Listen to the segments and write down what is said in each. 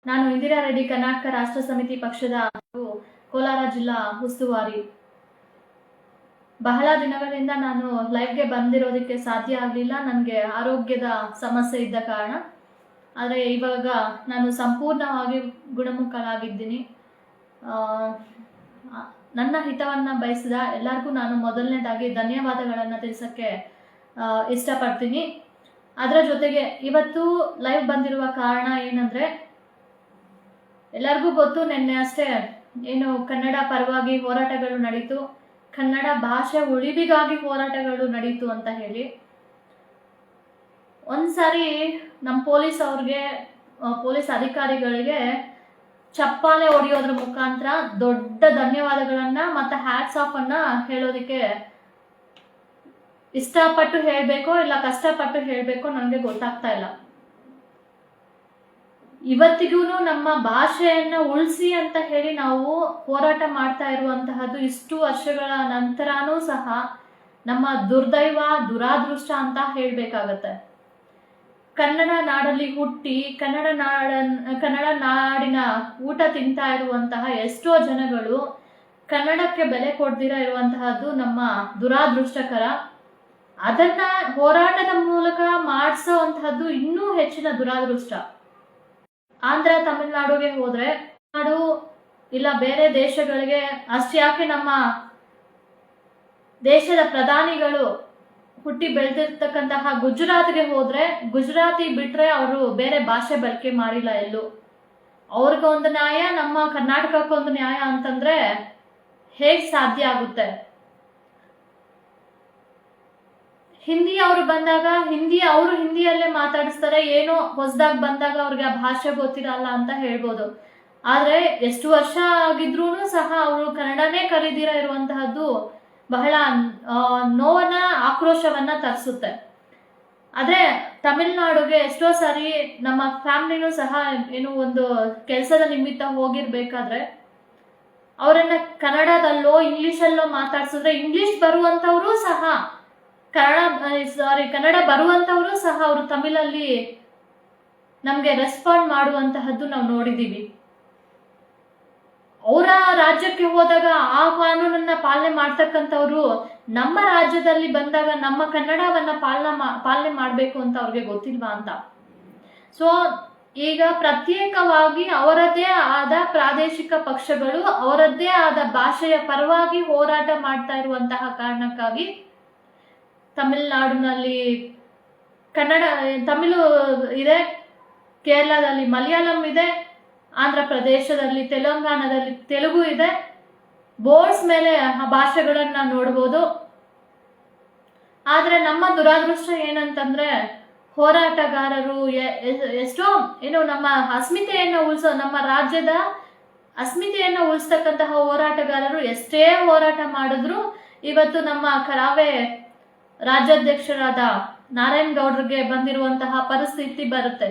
ನಾನು ಇಂದಿರಾ ರೆಡ್ಡಿ ಕರ್ನಾಟಕ ರಾಷ್ಟ್ರ ಸಮಿತಿ ಪಕ್ಷದ ಕೋಲಾರ ಜಿಲ್ಲಾ ಉಸ್ತುವಾರಿ. ಬಹಳ ದಿನಗಳಿಂದ ನಾನು ಲೈವ್ಗೆ ಬಂದಿರೋದಕ್ಕೆ ಸಾಧ್ಯ ಆಗಲಿಲ್ಲ, ನನಗೆ ಆರೋಗ್ಯದ ಸಮಸ್ಯೆ ಇದ್ದ ಕಾರಣ. ಆದರೆ ಇವಾಗ ನಾನು ಸಂಪೂರ್ಣವಾಗಿ ಗುಣಮುಖಳಾಗಿದ್ದೀನಿ. ನನ್ನ ಹಿತವನ್ನು ಬಯಸಿದ ಎಲ್ಲರಿಗೂ ನಾನು ಮೊದಲನೇದಾಗಿ ಧನ್ಯವಾದಗಳನ್ನು ತಿಳಿಸೋಕ್ಕೆ ಇಷ್ಟಪಡ್ತೀನಿ. ಅದರ ಜೊತೆಗೆ ಇವತ್ತು ಲೈವ್ ಬಂದಿರುವ ಕಾರಣ ಏನಂದರೆ, ಎಲ್ಲರಿಗೂ ಗೊತ್ತು, ನಿನ್ನೆ ಅಷ್ಟೇ ಏನು ಕನ್ನಡ ಪರವಾಗಿ ಹೋರಾಟಗಳು ನಡೀತು, ಕನ್ನಡ ಭಾಷೆ ಉಳಿವಿಗಾಗಿ ಹೋರಾಟಗಳು ನಡೀತು ಅಂತ ಹೇಳಿ. ಒಂದ್ಸಾರಿ ನಮ್ಮ ಪೊಲೀಸ್ ಅಧಿಕಾರಿಗಳಿಗೆ ಚಪ್ಪಾಳೆ ಹೊಡೆಯೋದ್ರ ಮುಖಾಂತರ ದೊಡ್ಡ ಧನ್ಯವಾದಗಳನ್ನ ಮತ್ತು ಹ್ಯಾಟ್ಸ್ ಆಫ್ ಅನ್ನ ಹೇಳೋದಕ್ಕೆ ಇಷ್ಟಪಟ್ಟು ಹೇಳಬೇಕೋ ಇಲ್ಲ ಕಷ್ಟಪಟ್ಟು ಹೇಳಬೇಕೋ ನನಗೆ ಗೊತ್ತಾಗ್ತಾ ಇಲ್ಲ. ಇವತ್ತಿಗೂ ನಮ್ಮ ಭಾಷೆಯನ್ನ ಉಳಿಸಿ ಅಂತ ಹೇಳಿ ನಾವು ಹೋರಾಟ ಮಾಡ್ತಾ ಇರುವಂತಹದ್ದು ಇಷ್ಟು ವರ್ಷಗಳ ನಂತರನೂ ಸಹ ನಮ್ಮ ದುರ್ದೈವ, ದುರಾದೃಷ್ಟ ಅಂತ ಹೇಳ್ಬೇಕಾಗತ್ತೆ. ಕನ್ನಡ ನಾಡಲ್ಲಿ ಹುಟ್ಟಿ ಕನ್ನಡ ನಾಡಿನ ಊಟ ತಿಂತಾ ಇರುವಂತಹ ಎಷ್ಟೋ ಜನಗಳು ಕನ್ನಡಕ್ಕೆ ಬೆಲೆ ಕೊಡ್ದಿರ ಇರುವಂತಹದ್ದು ನಮ್ಮ ದುರಾದೃಷ್ಟಕರ. ಅದನ್ನ ಹೋರಾಟದ ಮೂಲಕ ಮಾಡಿಸೋವಂತಹದ್ದು ಇನ್ನೂ ಹೆಚ್ಚಿನ ದುರಾದೃಷ್ಟ. ಆಂಧ್ರ ತಮಿಳುನಾಡುಗೆ ಹೋದ್ರೆ ನಾಡು ಇಲ್ಲ ಬೇರೆ ದೇಶಗಳಿಗೆ ಅಷ್ಟ್ಯಾಕೆ ನಮ್ಮ ದೇಶದ ಪ್ರಧಾನಿಗಳು ಹುಟ್ಟಿ ಬೆಳೆದಿರ್ತಕ್ಕಂತಹ ಗುಜರಾತ್ಗೆ ಹೋದ್ರೆ ಗುಜರಾತಿ ಬಿಟ್ರೆ ಅವರು ಬೇರೆ ಭಾಷೆ ಬಳಕೆ ಮಾಡಿಲ್ಲ ಎಲ್ಲೂ. ಅವ್ರಿಗೊಂದು ನ್ಯಾಯ, ನಮ್ಮ ಕರ್ನಾಟಕಕ್ಕೊಂದು ನ್ಯಾಯ ಅಂತಂದ್ರೆ ಹೇಗೆ ಸಾಧ್ಯ ಆಗುತ್ತೆ? ಹಿಂದಿ ಅವರು ಬಂದಾಗ ಅವರು ಹಿಂದಿಯಲ್ಲೇ ಮಾತಾಡಿಸ್ತಾರೆ, ಏನೋ ಹೊಸದಾಗಿ ಬಂದಾಗ ಅವ್ರಿಗೆ ಆ ಭಾಷೆ ಗೊತ್ತಿರಲ್ಲ ಅಂತ ಹೇಳ್ಬೋದು. ಆದ್ರೆ ಎಷ್ಟು ವರ್ಷ ಆಗಿದ್ರೂ ಸಹ ಅವರು ಕನ್ನಡನೇ ಕಲಿದಿರ ಇರುವಂತಹದ್ದು ಬಹಳ ನೋವನ್ನ, ಆಕ್ರೋಶವನ್ನ ತರಿಸುತ್ತೆ. ಆದ್ರೆ ತಮಿಳ್ನಾಡುಗೆ ಎಷ್ಟೋ ಸಾರಿ ನಮ್ಮ ಫ್ಯಾಮಿಲಿನೂ ಸಹ ಏನು ಒಂದು ಕೆಲಸದ ನಿಮಿತ್ತ ಹೋಗಿರ್ಬೇಕಾದ್ರೆ ಅವರನ್ನ ಕನ್ನಡದಲ್ಲೋ ಇಂಗ್ಲಿಷಲ್ಲೋ ಮಾತಾಡ್ಸಿದ್ರೆ ಇಂಗ್ಲಿಷ್ ಬರುವಂತವರು ಸಹ ಕನ್ನಡ ಬರುವಂತವರು ಸಹ ಅವರು ತಮಿಳಲ್ಲಿ ನಮ್ಗೆ ರೆಸ್ಪಾಂಡ್ ಮಾಡುವಂತಹದ್ದು ನಾವು ನೋಡಿದೀವಿ. ಅವರ ರಾಜ್ಯಕ್ಕೆ ಹೋದಾಗ ಆ ಕಾನೂನನ್ನ ಪಾಲನೆ ಮಾಡ್ತಕ್ಕಂಥವ್ರು ನಮ್ಮ ರಾಜ್ಯದಲ್ಲಿ ಬಂದಾಗ ನಮ್ಮ ಕನ್ನಡವನ್ನ ಪಾಲನೆ ಮಾಡ್ಬೇಕು ಅಂತ ಅವ್ರಿಗೆ ಗೊತ್ತಿಲ್ವಾ ಅಂತ. ಸೊ ಈಗ ಪ್ರತ್ಯೇಕವಾಗಿ ಅವರದ್ದೇ ಆದ ಪ್ರಾದೇಶಿಕ ಪಕ್ಷಗಳು ಅವರದ್ದೇ ಆದ ಭಾಷೆಯ ಪರವಾಗಿ ಹೋರಾಟ ಮಾಡ್ತಾ ಇರುವಂತಹ ಕಾರಣಕ್ಕಾಗಿ ತಮಿಳುನಾಡಿನಲ್ಲಿ ತಮಿಳು ಇದೆ, ಕೇರಳದಲ್ಲಿ ಮಲಯಾಳಂ ಇದೆ, ಆಂಧ್ರ ಪ್ರದೇಶದಲ್ಲಿ ತೆಲಂಗಾಣದಲ್ಲಿ ತೆಲುಗು ಇದೆ. ಬೋರ್ಡ್ಸ್ ಮೇಲೆ ಆ ಭಾಷೆಗಳನ್ನ ನೋಡ್ಬೋದು. ಆದ್ರೆ ನಮ್ಮ ದುರಾದೃಷ್ಟ ಏನಂತಂದ್ರೆ, ಹೋರಾಟಗಾರರು ಎಷ್ಟೋ ಏನು ನಮ್ಮ ನಮ್ಮ ರಾಜ್ಯದ ಅಸ್ಮಿತೆಯನ್ನ ಉಳಿಸ್ತಕ್ಕಂತಹ ಹೋರಾಟಗಾರರು ಎಷ್ಟೇ ಹೋರಾಟ ಮಾಡಿದ್ರು ಇವತ್ತು ನಮ್ಮ ಕರಾವಳಿ ರಾಜ್ಯಾಧ್ಯಕ್ಷರಾದ ನಾರಾಯಣ್ ಗೌಡ್ರಿಗೆ ಬಂದಿರುವಂತಹ ಪರಿಸ್ಥಿತಿ ಬರುತ್ತೆ.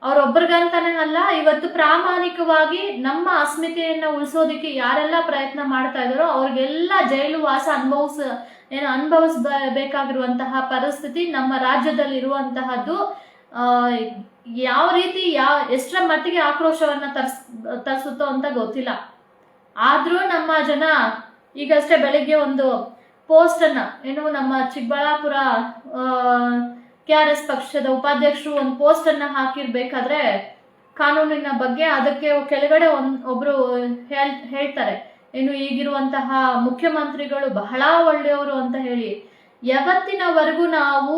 ಅವರೊಬ್ಬರಿಗಂತಾನೆ ಅಲ್ಲ, ಇವತ್ತು ಪ್ರಾಮಾಣಿಕವಾಗಿ ನಮ್ಮ ಅಸ್ಮಿತೆಯನ್ನ ಉಳಿಸೋದಿಕ್ಕೆ ಯಾರೆಲ್ಲ ಪ್ರಯತ್ನ ಮಾಡ್ತಾ ಇದಾರೋ ಅವ್ರಿಗೆಲ್ಲ ಜೈಲು ವಾಸ ಅನುಭವಿಸಬೇಕಾಗಿರುವಂತಹ ಪರಿಸ್ಥಿತಿ ನಮ್ಮ ರಾಜ್ಯದಲ್ಲಿ ಇರುವಂತಹದ್ದು. ಯಾವ ರೀತಿ ಎಷ್ಟರ ಮಟ್ಟಿಗೆ ಆಕ್ರೋಶವನ್ನ ತರಿಸುತ್ತೋ ಅಂತ ಗೊತ್ತಿಲ್ಲ. ಆದ್ರೂ ನಮ್ಮ ಜನ ಈಗಷ್ಟೇ ಬೆಳಿಗ್ಗೆ ಒಂದು ಪೋಸ್ಟ್ ಅನ್ನ ನಮ್ಮ ಚಿಕ್ಕಬಳ್ಳಾಪುರ KRS ಪಕ್ಷದ ಉಪಾಧ್ಯಕ್ಷರು ಒಂದು ಪೋಸ್ಟ್ ಅನ್ನ ಹಾಕಿರ್ಬೇಕಾದ್ರೆ ಕಾನೂನಿನ ಬಗ್ಗೆ ಅದಕ್ಕೆ ಕೆಳಗಡೆ ಒಬ್ರು ಹೇಳ್ತಾರೆ, ಈಗಿರುವಂತಹ ಮುಖ್ಯಮಂತ್ರಿಗಳು ಬಹಳ ಒಳ್ಳೆಯವರು ಅಂತ ಹೇಳಿ. ಯಾವತ್ತಿನವರೆಗೂ ನಾವು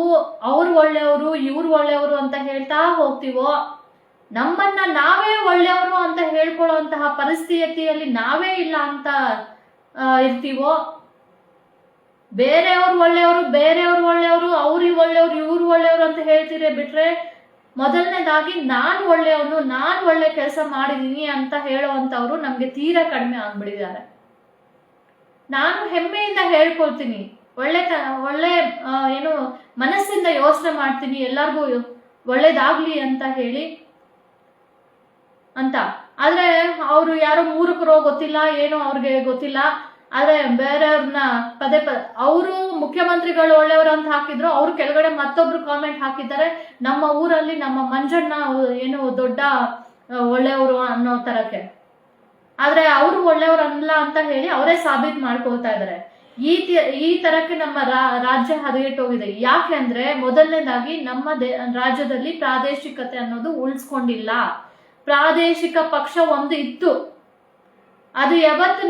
ಅವ್ರು ಒಳ್ಳೆಯವರು ಇವ್ರು ಒಳ್ಳೆಯವರು ಅಂತ ಹೇಳ್ತಾ ಹೋಗ್ತೀವೋ, ನಮ್ಮನ್ನ ನಾವೇ ಒಳ್ಳೆಯವರು ಅಂತ ಹೇಳ್ಕೊಳ್ಳುವಂತಹ ಪರಿಸ್ಥಿತಿಯಲ್ಲಿ ನಾವೇ ಇಲ್ಲ ಅಂತ ಇರ್ತೀವೋ, ಬೇರೆಯವ್ರು ಒಳ್ಳೆಯವರು ಅವ್ರು ಒಳ್ಳೆಯವರು ಇವ್ರು ಒಳ್ಳೆಯವರು ಅಂತ ಹೇಳ್ತೀರಿ ಬಿಟ್ರೆ, ಮೊದಲನೇದಾಗಿ ನಾನು ಒಳ್ಳೆಯವನು, ನಾನು ಒಳ್ಳೆ ಕೆಲಸ ಮಾಡಿದೀನಿ ಅಂತ ಹೇಳುವಂತವ್ರು ನಮ್ಗೆ ತೀರಾ ಕಡಿಮೆ ಆಗ್ಬಿಟ್ಟಿದ್ದಾರೆ. ನಾನು ಹೆಮ್ಮೆಯಿಂದ ಹೇಳ್ಕೊಳ್ತೀನಿ, ಒಳ್ಳೆ ಮನಸ್ಸಿಂದ ಯೋಚನೆ ಮಾಡ್ತೀನಿ, ಎಲ್ಲರಿಗೂ ಒಳ್ಳೇದಾಗ್ಲಿ ಅಂತ ಹೇಳಿ ಅಂತ. ಆದ್ರೆ ಅವರು ಯಾರೋ ಮೂರ್ಖರೋ ಗೊತ್ತಿಲ್ಲ, ಏನೋ ಅವ್ರಿಗೆ ಗೊತ್ತಿಲ್ಲ. ಆದ್ರೆ ಬೇರೆಯವ್ರನ್ನ ಪದೇ ಅವರು ಮುಖ್ಯಮಂತ್ರಿಗಳು ಒಳ್ಳೆಯವರು ಅಂತ ಹಾಕಿದ್ರು, ಅವ್ರು ಕೆಳಗಡೆ ಮತ್ತೊಬ್ರು ಕಾಮೆಂಟ್ ಹಾಕಿದ್ದಾರೆ, ನಮ್ಮ ಊರಲ್ಲಿ ನಮ್ಮ ಮಂಜಣ್ಣ ಏನು ದೊಡ್ಡ ಒಳ್ಳೆಯವರು ಅನ್ನೋ ತರಕ್ಕೆ. ಆದ್ರೆ ಅವ್ರು ಒಳ್ಳೆಯವರು ಅಲ್ಲ ಅಂತ ಹೇಳಿ ಅವರೇ ಸಾಬೀತು ಮಾಡ್ಕೊಳ್ತಾ ಇದ್ದಾರೆ. ಈ ತರಕ್ಕೆ ನಮ್ಮ ರಾಜ್ಯ ಹದಗೆಟ್ಟೋಗಿದೆ. ಯಾಕೆ ಅಂದ್ರೆ ಮೊದಲನೇದಾಗಿ ನಮ್ಮ ರಾಜ್ಯದಲ್ಲಿ ಪ್ರಾದೇಶಿಕತೆ ಅನ್ನೋದು ಉಳಿಸ್ಕೊಂಡಿಲ್ಲ. ಪ್ರಾದೇಶಿಕ ಪಕ್ಷ ಒಂದು ಇತ್ತು, ಅದು ಯಾವತ್ತು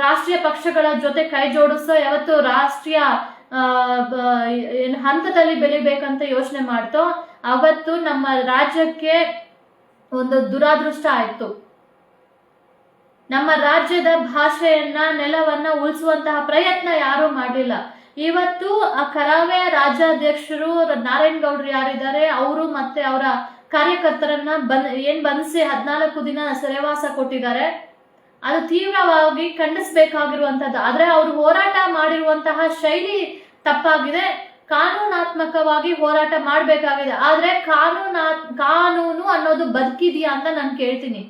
ರಾಷ್ಟ್ರೀಯ ಪಕ್ಷಗಳ ಜೊತೆ ಕೈ ಜೋಡಿಸೋ ಯಾವತ್ತು ರಾಷ್ಟ್ರೀಯ ಹಂತದಲ್ಲಿ ಬೆಳಿಬೇಕಂತ ಯೋಚನೆ ಮಾಡ್ತೋ ಅವತ್ತು ನಮ್ಮ ರಾಜ್ಯಕ್ಕೆ ಒಂದು ದುರಾದೃಷ್ಟ ಆಯ್ತು. ನಮ್ಮ ರಾಜ್ಯದ ಭಾಷೆಯನ್ನ ನೆಲವನ್ನ ಉಳಿಸುವಂತಹ ಪ್ರಯತ್ನ ಯಾರು ಮಾಡಲಿಲ್ಲ. ಇವತ್ತು ಆ ಕರಾವಳಿಯ ರಾಜ್ಯಾಧ್ಯಕ್ಷರು ನಾರಾಯಣಗೌಡರು ಯಾರಿದ್ದಾರೆ, ಅವರು ಮತ್ತೆ ಅವರ ಕಾರ್ಯಕರ್ತರನ್ನ ಬಂಧಿಸಿ 14 ದಿನ ಸೆರೆವಾಸ ಕೊಟ್ಟಿದ್ದಾರೆ. ಅದು ತೀವ್ರವಾಗಿ ಖಂಡಿಸಬೇಕಾಗಿರುವಂತದ್ದು. ಆದ್ರೆ ಅವರು ಹೋರಾಟ ಮಾಡಿರುವಂತಹ ಶೈಲಿ ತಪ್ಪಾಗಿದೆ. ಕಾನೂನಾತ್ಮಕವಾಗಿ ಹೋರಾಟ ಮಾಡಬೇಕಾಗಿದೆ. ಆದ್ರೆ ಕಾನೂನು ಅನ್ನೋದು ಬದುಕಿದೆಯಾ ಅಂತ ನಾನು ಕೇಳ್ತೀನಿ.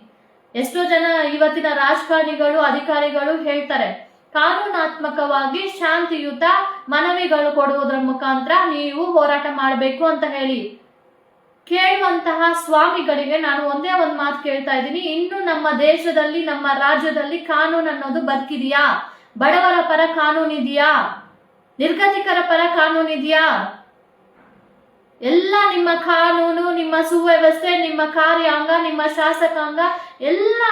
ಎಷ್ಟೋ ಜನ ಇವತ್ತಿನ ರಾಜಕಾರಣಿಗಳು ಅಧಿಕಾರಿಗಳು ಹೇಳ್ತಾರೆ, ಕಾನೂನಾತ್ಮಕವಾಗಿ ಶಾಂತಿಯುತ ಮನವಿಗಳು ಕೊಡುವುದರ ಮುಖಾಂತರ ನೀವು ಹೋರಾಟ ಮಾಡಬೇಕು ಅಂತ ಹೇಳಿ. ಕೇಳುವಂತಹ ಸ್ವಾಮಿಗಳಿಗೆ ನಾನು ಒಂದೇ ಒಂದು ಮಾತು ಕೇಳ್ತಾ ಇದ್ದೀನಿ, ಇನ್ನು ನಮ್ಮ ದೇಶದಲ್ಲಿ ನಮ್ಮ ರಾಜ್ಯದಲ್ಲಿ ಕಾನೂನು ಅನ್ನೋದು ಬದುಕಿದೆಯಾ? ಬಡವರ ಪರ ಕಾನೂನು ಇದೆಯಾ? ನಿರ್ಗತಿಕರ ಪರ ಕಾನೂನು ಇದೆಯಾ? ಎಲ್ಲ ನಿಮ್ಮ ಕಾನೂನು, ನಿಮ್ಮ ಸುವ್ಯವಸ್ಥೆ, ನಿಮ್ಮ ಕಾರ್ಯಾಂಗ, ನಿಮ್ಮ ಶಾಸಕಾಂಗ ಎಲ್ಲ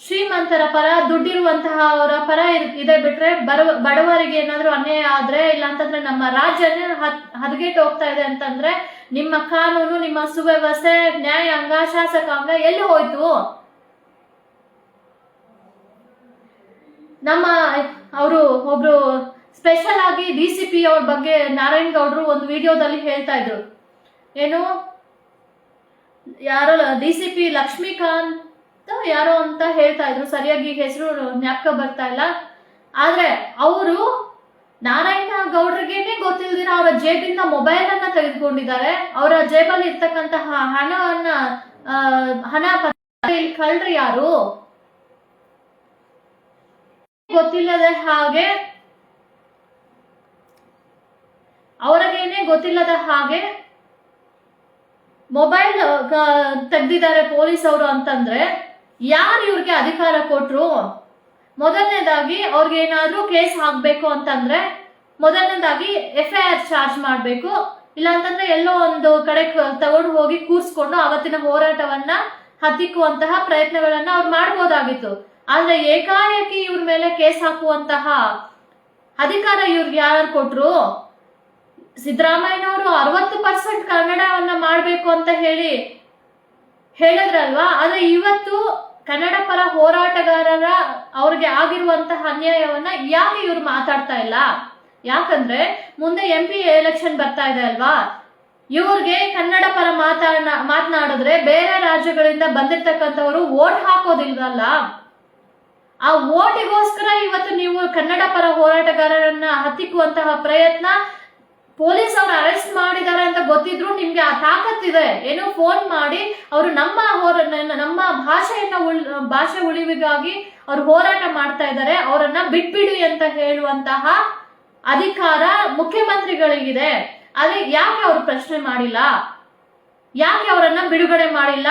ಶ್ರೀಮಂತರ ಪರ, ದುಡ್ಡಿರುವಂತಹ ಅವರ ಪರ ಇದೆ ಬಿಟ್ರೆ ಬಡವರಿಗೆ ಏನಾದ್ರು ಅನ್ಯಾಯ ಆದ್ರೆ, ಇಲ್ಲ ಅಂತಂದ್ರೆ ನಮ್ಮ ರಾಜ್ಯನೇ ಹದಗೆಟ್ಟು ಹೋಗ್ತಾ ಇದೆ ಅಂತಂದ್ರೆ ನಿಮ್ಮ ಕಾನೂನು, ನಿಮ್ಮ ಸುವ್ಯವಸ್ಥೆ, ನ್ಯಾಯಾಂಗ, ಶಾಸಕಾಂಗ ಎಲ್ಲಿ ಹೋಯ್ತು? ನಮ್ಮ ಅವರು ಒಬ್ರು ಸ್ಪೆಷಲ್ ಆಗಿ DCP ಅವ್ರ ಬಗ್ಗೆ ನಾರಾಯಣಗೌಡರು ಒಂದು ವಿಡಿಯೋದಲ್ಲಿ ಹೇಳ್ತಾ ಇದ್ರು, ಏನು ಯಾರೋ DCP ಲಕ್ಷ್ಮೀಕಾಂತ್ ಯಾರೋ ಅಂತ ಹೇಳ್ತಾ ಇದ್ರು, ಸರಿಯಾಗಿ ಹೆಸರು ಜ್ಞಾಪಕ ಬರ್ತಾ ಇಲ್ಲ. ಆದ್ರೆ ಅವರು ನಾರಾಯಣಗೌಡರಿಗೇನೆ ಗೊತ್ತಿಲ್ದಿರ ಅವರ ಜೇಬಿಂದ ಮೊಬೈಲ್ ಅನ್ನ ತೆಗೆದುಕೊಂಡಿದ್ದಾರೆ. ಅವರ ಜೇಬಲ್ಲಿ ಇರ್ತಕ್ಕಂತಹ ಹಣ ಕಳ್ರಿ ಯಾರು ಗೊತ್ತಿಲ್ಲದೆ ಹಾಗೆ, ಅವರಿಗೇನೆ ಗೊತ್ತಿಲ್ಲದ ಹಾಗೆ ಮೊಬೈಲ್ ತೆಗ್ದಿದ್ದಾರೆ ಪೊಲೀಸ್ ಅವರು ಅಂತಂದ್ರೆ ಯಾರು ಇವ್ರಿಗೆ ಅಧಿಕಾರ ಕೊಟ್ರು? ಮೊದಲನೇದಾಗಿ ಅವ್ರಿಗೆ ಏನಾದ್ರೂ ಕೇಸ್ ಹಾಕ್ಬೇಕು ಅಂತಂದ್ರೆ ಮೊದಲನೇದಾಗಿ FIR ಚಾರ್ಜ್ ಮಾಡ್ಬೇಕು. ಇಲ್ಲ ಅಂತಂದ್ರೆ ಎಲ್ಲೋ ಒಂದು ಕಡೆ ತಗೊಂಡು ಹೋಗಿ ಕೂರ್ಸ್ಕೊಂಡು ಅವತ್ತಿನ ಹೋರಾಟವನ್ನ ಹತ್ತಿಕ್ಕುವಂತಹ ಪ್ರಯತ್ನಗಳನ್ನ ಅವ್ರು ಮಾಡ್ಬೋದಾಗಿತ್ತು. ಆದ್ರೆ ಏಕಾಏಕಿ ಇವ್ರ ಮೇಲೆ ಕೇಸ್ ಹಾಕುವಂತಹ ಅಧಿಕಾರ ಇವ್ರಿಗೆ ಯಾರು ಕೊಟ್ರು? ಸಿದ್ದರಾಮಯ್ಯನವರು 60% ಕನ್ನಡವನ್ನ ಮಾಡ್ಬೇಕು ಅಂತ ಹೇಳಿದ್ರಲ್ವಾ. ಆದ್ರೆ ಇವತ್ತು ಕನ್ನಡ ಪರ ಹೋರಾಟಗಾರರ ಅವ್ರಿಗೆ ಆಗಿರುವಂತಹ ಅನ್ಯಾಯವನ್ನ ಯಾಕೆ ಇವ್ರು ಮಾತಾಡ್ತಾ ಇಲ್ಲ? ಯಾಕಂದ್ರೆ ಮುಂದೆ MP ಎಲೆಕ್ಷನ್ ಬರ್ತಾ ಇದೆ ಅಲ್ವಾ, ಇವ್ರಿಗೆ ಕನ್ನಡ ಪರ ಮಾತನಾಡಿದ್ರೆ ಬೇರೆ ರಾಜ್ಯಗಳಿಂದ ಬಂದಿರ್ತಕ್ಕಂಥವ್ರು ವೋಟ್ ಹಾಕೋದಿಲ್ವಲ್ಲ. ಆ ವೋಟಿಗೋಸ್ಕರ ಇವತ್ತು ನೀವು ಕನ್ನಡ ಪರ ಹೋರಾಟಗಾರರನ್ನ ಹತ್ತಿಕ್ಕುವಂತಹ ಪ್ರಯತ್ನ, ಪೊಲೀಸ್ ಅವ್ರು ಅರೆಸ್ಟ್ ಮಾಡಿದ್ದಾರೆ ಅಂತ ಗೊತ್ತಿದ್ರು ನಿಮ್ಗೆ ಆ ತಾಕತ್ತಿದೆ, ಏನೋ ಫೋನ್ ಮಾಡಿ ಅವರು ನಮ್ಮ ಭಾಷೆ ಉಳಿವಿಗಾಗಿ ಅವ್ರು ಹೋರಾಟ ಮಾಡ್ತಾ ಇದ್ದಾರೆ, ಅವರನ್ನ ಬಿಟ್ಬಿಡಿ ಅಂತ ಹೇಳುವಂತಹ ಅಧಿಕಾರ ಮುಖ್ಯಮಂತ್ರಿಗಳಿಗಿದೆ. ಆದ್ರೆ ಯಾಕೆ ಅವರು ಪ್ರಶ್ನೆ ಮಾಡಿಲ್ಲ? ಯಾಕೆ ಅವರನ್ನ ಬಿಡುಗಡೆ ಮಾಡಿಲ್ಲ?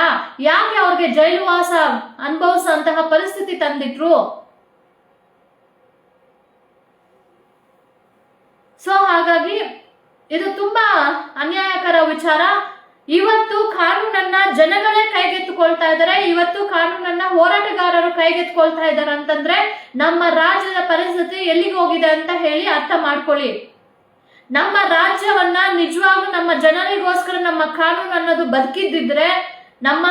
ಯಾಕೆ ಅವ್ರಿಗೆ ಜೈಲುವಾಸ ಅನುಭವಿಸುವಂತಹ ಪರಿಸ್ಥಿತಿ ತಂದಿಟ್ರು? ಸೊ ಹಾಗಾಗಿ ಇದು ತುಂಬಾ ಅನ್ಯಾಯಕರ ವಿಚಾರ. ಇವತ್ತು ಕಾನೂನನ್ನ ಜನಗಳೇ ಕೈಗೆತ್ತಿಕೊಳ್ತಾ ಇದ್ದಾರೆ, ಇವತ್ತು ಕಾನೂನನ್ನ ಹೋರಾಟಗಾರರು ಕೈಗೆತ್ತಿಕೊಳ್ತಾ ಇದ್ದಾರೆ ಅಂತಂದ್ರೆ ನಮ್ಮ ರಾಜ್ಯದ ಪರಿಸ್ಥಿತಿ ಎಲ್ಲಿಗೆ ಹೋಗಿದೆ ಅಂತ ಹೇಳಿ ಅರ್ಥ ಮಾಡ್ಕೊಳ್ಳಿ. ನಮ್ಮ ರಾಜ್ಯವನ್ನ ನಿಜವಾಗ್ಲೂ ನಮ್ಮ ಜನರಿಗೋಸ್ಕರ ನಮ್ಮ ಕಾನೂನು ಅನ್ನೋದು ಬದುಕಿದ್ದಿದ್ರೆ, ನಮ್ಮ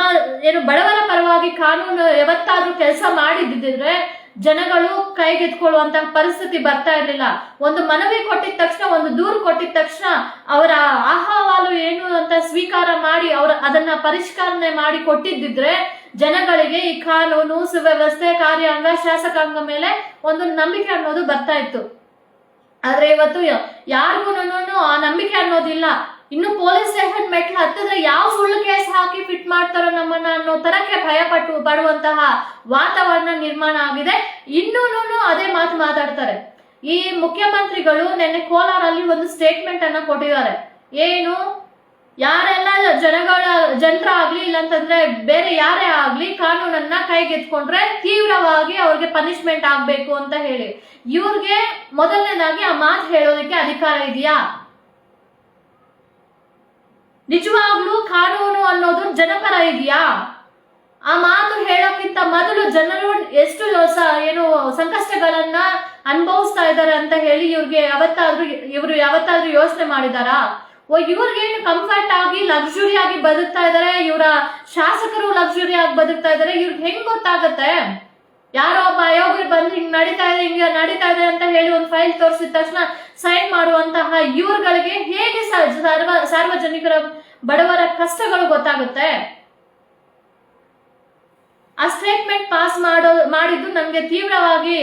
ಬಡವರ ಪರವಾಗಿ ಕಾನೂನು ಯಾವತ್ತಾದ್ರೂ ಕೆಲಸ ಮಾಡಿದ್ದಿದ್ರೆ ಜನಗಳು ಕೈಗೆತ್ಕೊಳ್ಳುವಂತಹ ಪರಿಸ್ಥಿತಿ ಬರ್ತಾ ಇರಲಿಲ್ಲ. ಒಂದು ಮನವಿ ಕೊಟ್ಟಿದ ತಕ್ಷಣ, ಒಂದು ದೂರು ಕೊಟ್ಟಿದ ತಕ್ಷಣ ಅವರ ಅಹವಾಲು ಏನು ಅಂತ ಸ್ವೀಕಾರ ಮಾಡಿ ಅದನ್ನ ಪರಿಷ್ಕರಣೆ ಮಾಡಿ ಕೊಟ್ಟಿದ್ದಿದ್ರೆ ಜನಗಳಿಗೆ ಈ ಕಾನೂನು, ಸುವ್ಯವಸ್ಥೆ, ಕಾರ್ಯಾಂಗ, ಶಾಸಕಾಂಗ ಮೇಲೆ ಒಂದು ನಂಬಿಕೆ ಅನ್ನೋದು ಬರ್ತಾ ಇತ್ತು. ಆದ್ರೆ ಇವತ್ತು ಯಾರಿಗೂ ಆ ನಂಬಿಕೆ ಅನ್ನೋದಿಲ್ಲ. ಇನ್ನು ಪೊಲೀಸ್ ಸ್ಟೇಷನ್ ಮೆಟ್ಲು ಹತ್ತಿದ್ರೆ ಯಾವ ಸುಳ್ಳು ಕೇಸ್ ಹಾಕಿ ಫಿಟ್ ಮಾಡ್ತಾರೋ ನಮ್ಮ ನಮ್ಮನ್ನ ಅನ್ನೋ ತರಕ್ಕೆ ಭಯ ಪಡುವಂತಹ ವಾತಾವರಣ ನಿರ್ಮಾಣ ಆಗಿದೆ. ಇನ್ನೂನು ಅದೇ ಮಾತು ಮಾತಾಡ್ತಾರೆ. ಈ ಮುಖ್ಯಮಂತ್ರಿಗಳು ನಿನ್ನೆ ಕೋಲಾರಲ್ಲಿ ಒಂದು ಸ್ಟೇಟ್ಮೆಂಟ್ ಅನ್ನ ಕೊಟ್ಟಿದ್ದಾರೆ. ಏನು, ಯಾರೆಲ್ಲ ಜನರ ಆಗ್ಲಿ ಇಲ್ಲಂತಂದ್ರೆ ಬೇರೆ ಯಾರೇ ಆಗ್ಲಿ ಕಾನೂನನ್ನ ಕೈಗೆತ್ಕೊಂಡ್ರೆ ತೀವ್ರವಾಗಿ ಅವ್ರಿಗೆ ಪನಿಷ್ಮೆಂಟ್ ಆಗ್ಬೇಕು ಅಂತ ಹೇಳಿ. ಇವ್ರಿಗೆ ಮೊದಲನೇದಾಗಿ ಆ ಮಾತು ಹೇಳೋದಕ್ಕೆ ಅಧಿಕಾರ ಇದೆಯಾ? ನಿಜವಾಗ್ಲೂ ಕಾನೂನು ಅನ್ನೋದು ಜನಪರ ಇದೆಯಾ? ಆ ಮಾತು ಹೇಳೋಕ್ಕಿಂತ ಮೊದಲು ಜನರು ಎಷ್ಟು ಏನು ಸಂಕಷ್ಟಗಳನ್ನ ಅನುಭವಿಸ್ತಾ ಇದ್ದಾರೆ ಅಂತ ಹೇಳಿ ಇವರು ಯಾವತ್ತಾದ್ರೂ ಯೋಚನೆ ಮಾಡಿದಾರಾ? ಇವ್ರಿಗೇನು ಕಂಫರ್ಟ್ ಆಗಿ ಲಕ್ಸುರಿ ಆಗಿ ಬದುಕ್ತಾ ಇದಾರೆ, ಇವರ ಶಾಸಕರು ಲಕ್ಸುರಿ ಆಗಿ ಬದುಕ್ತಾ ಇದಾರೆ, ಇವ್ರಿಗೆ ಹೆಂಗ್ ಗೊತ್ತಾಗತ್ತೆ? ಯಾರೋ ಒಬ್ಬ ಆಯೋಗರು ಬಂದು ಹಿಂಗ್ ನಡೀತಾ ಇದೆ ಅಂತ ಹೇಳಿ ಒಂದು ಫೈಲ್ ತೋರಿಸಿದ ತಕ್ಷಣ ಸೈನ್ ಮಾಡುವಂತಹ ಇವ್ರುಗಳಿಗೆ ಹೇಗೆ ಸಾರ್ವಜನಿಕರ ಬಡವರ ಕಷ್ಟಗಳು ಗೊತ್ತಾಗುತ್ತೆ? ಆ ಸ್ಟೇಟ್ಮೆಂಟ್ ಪಾಸ್ ಮಾಡಿದ್ದು ನಮ್ಗೆ ತೀವ್ರವಾಗಿ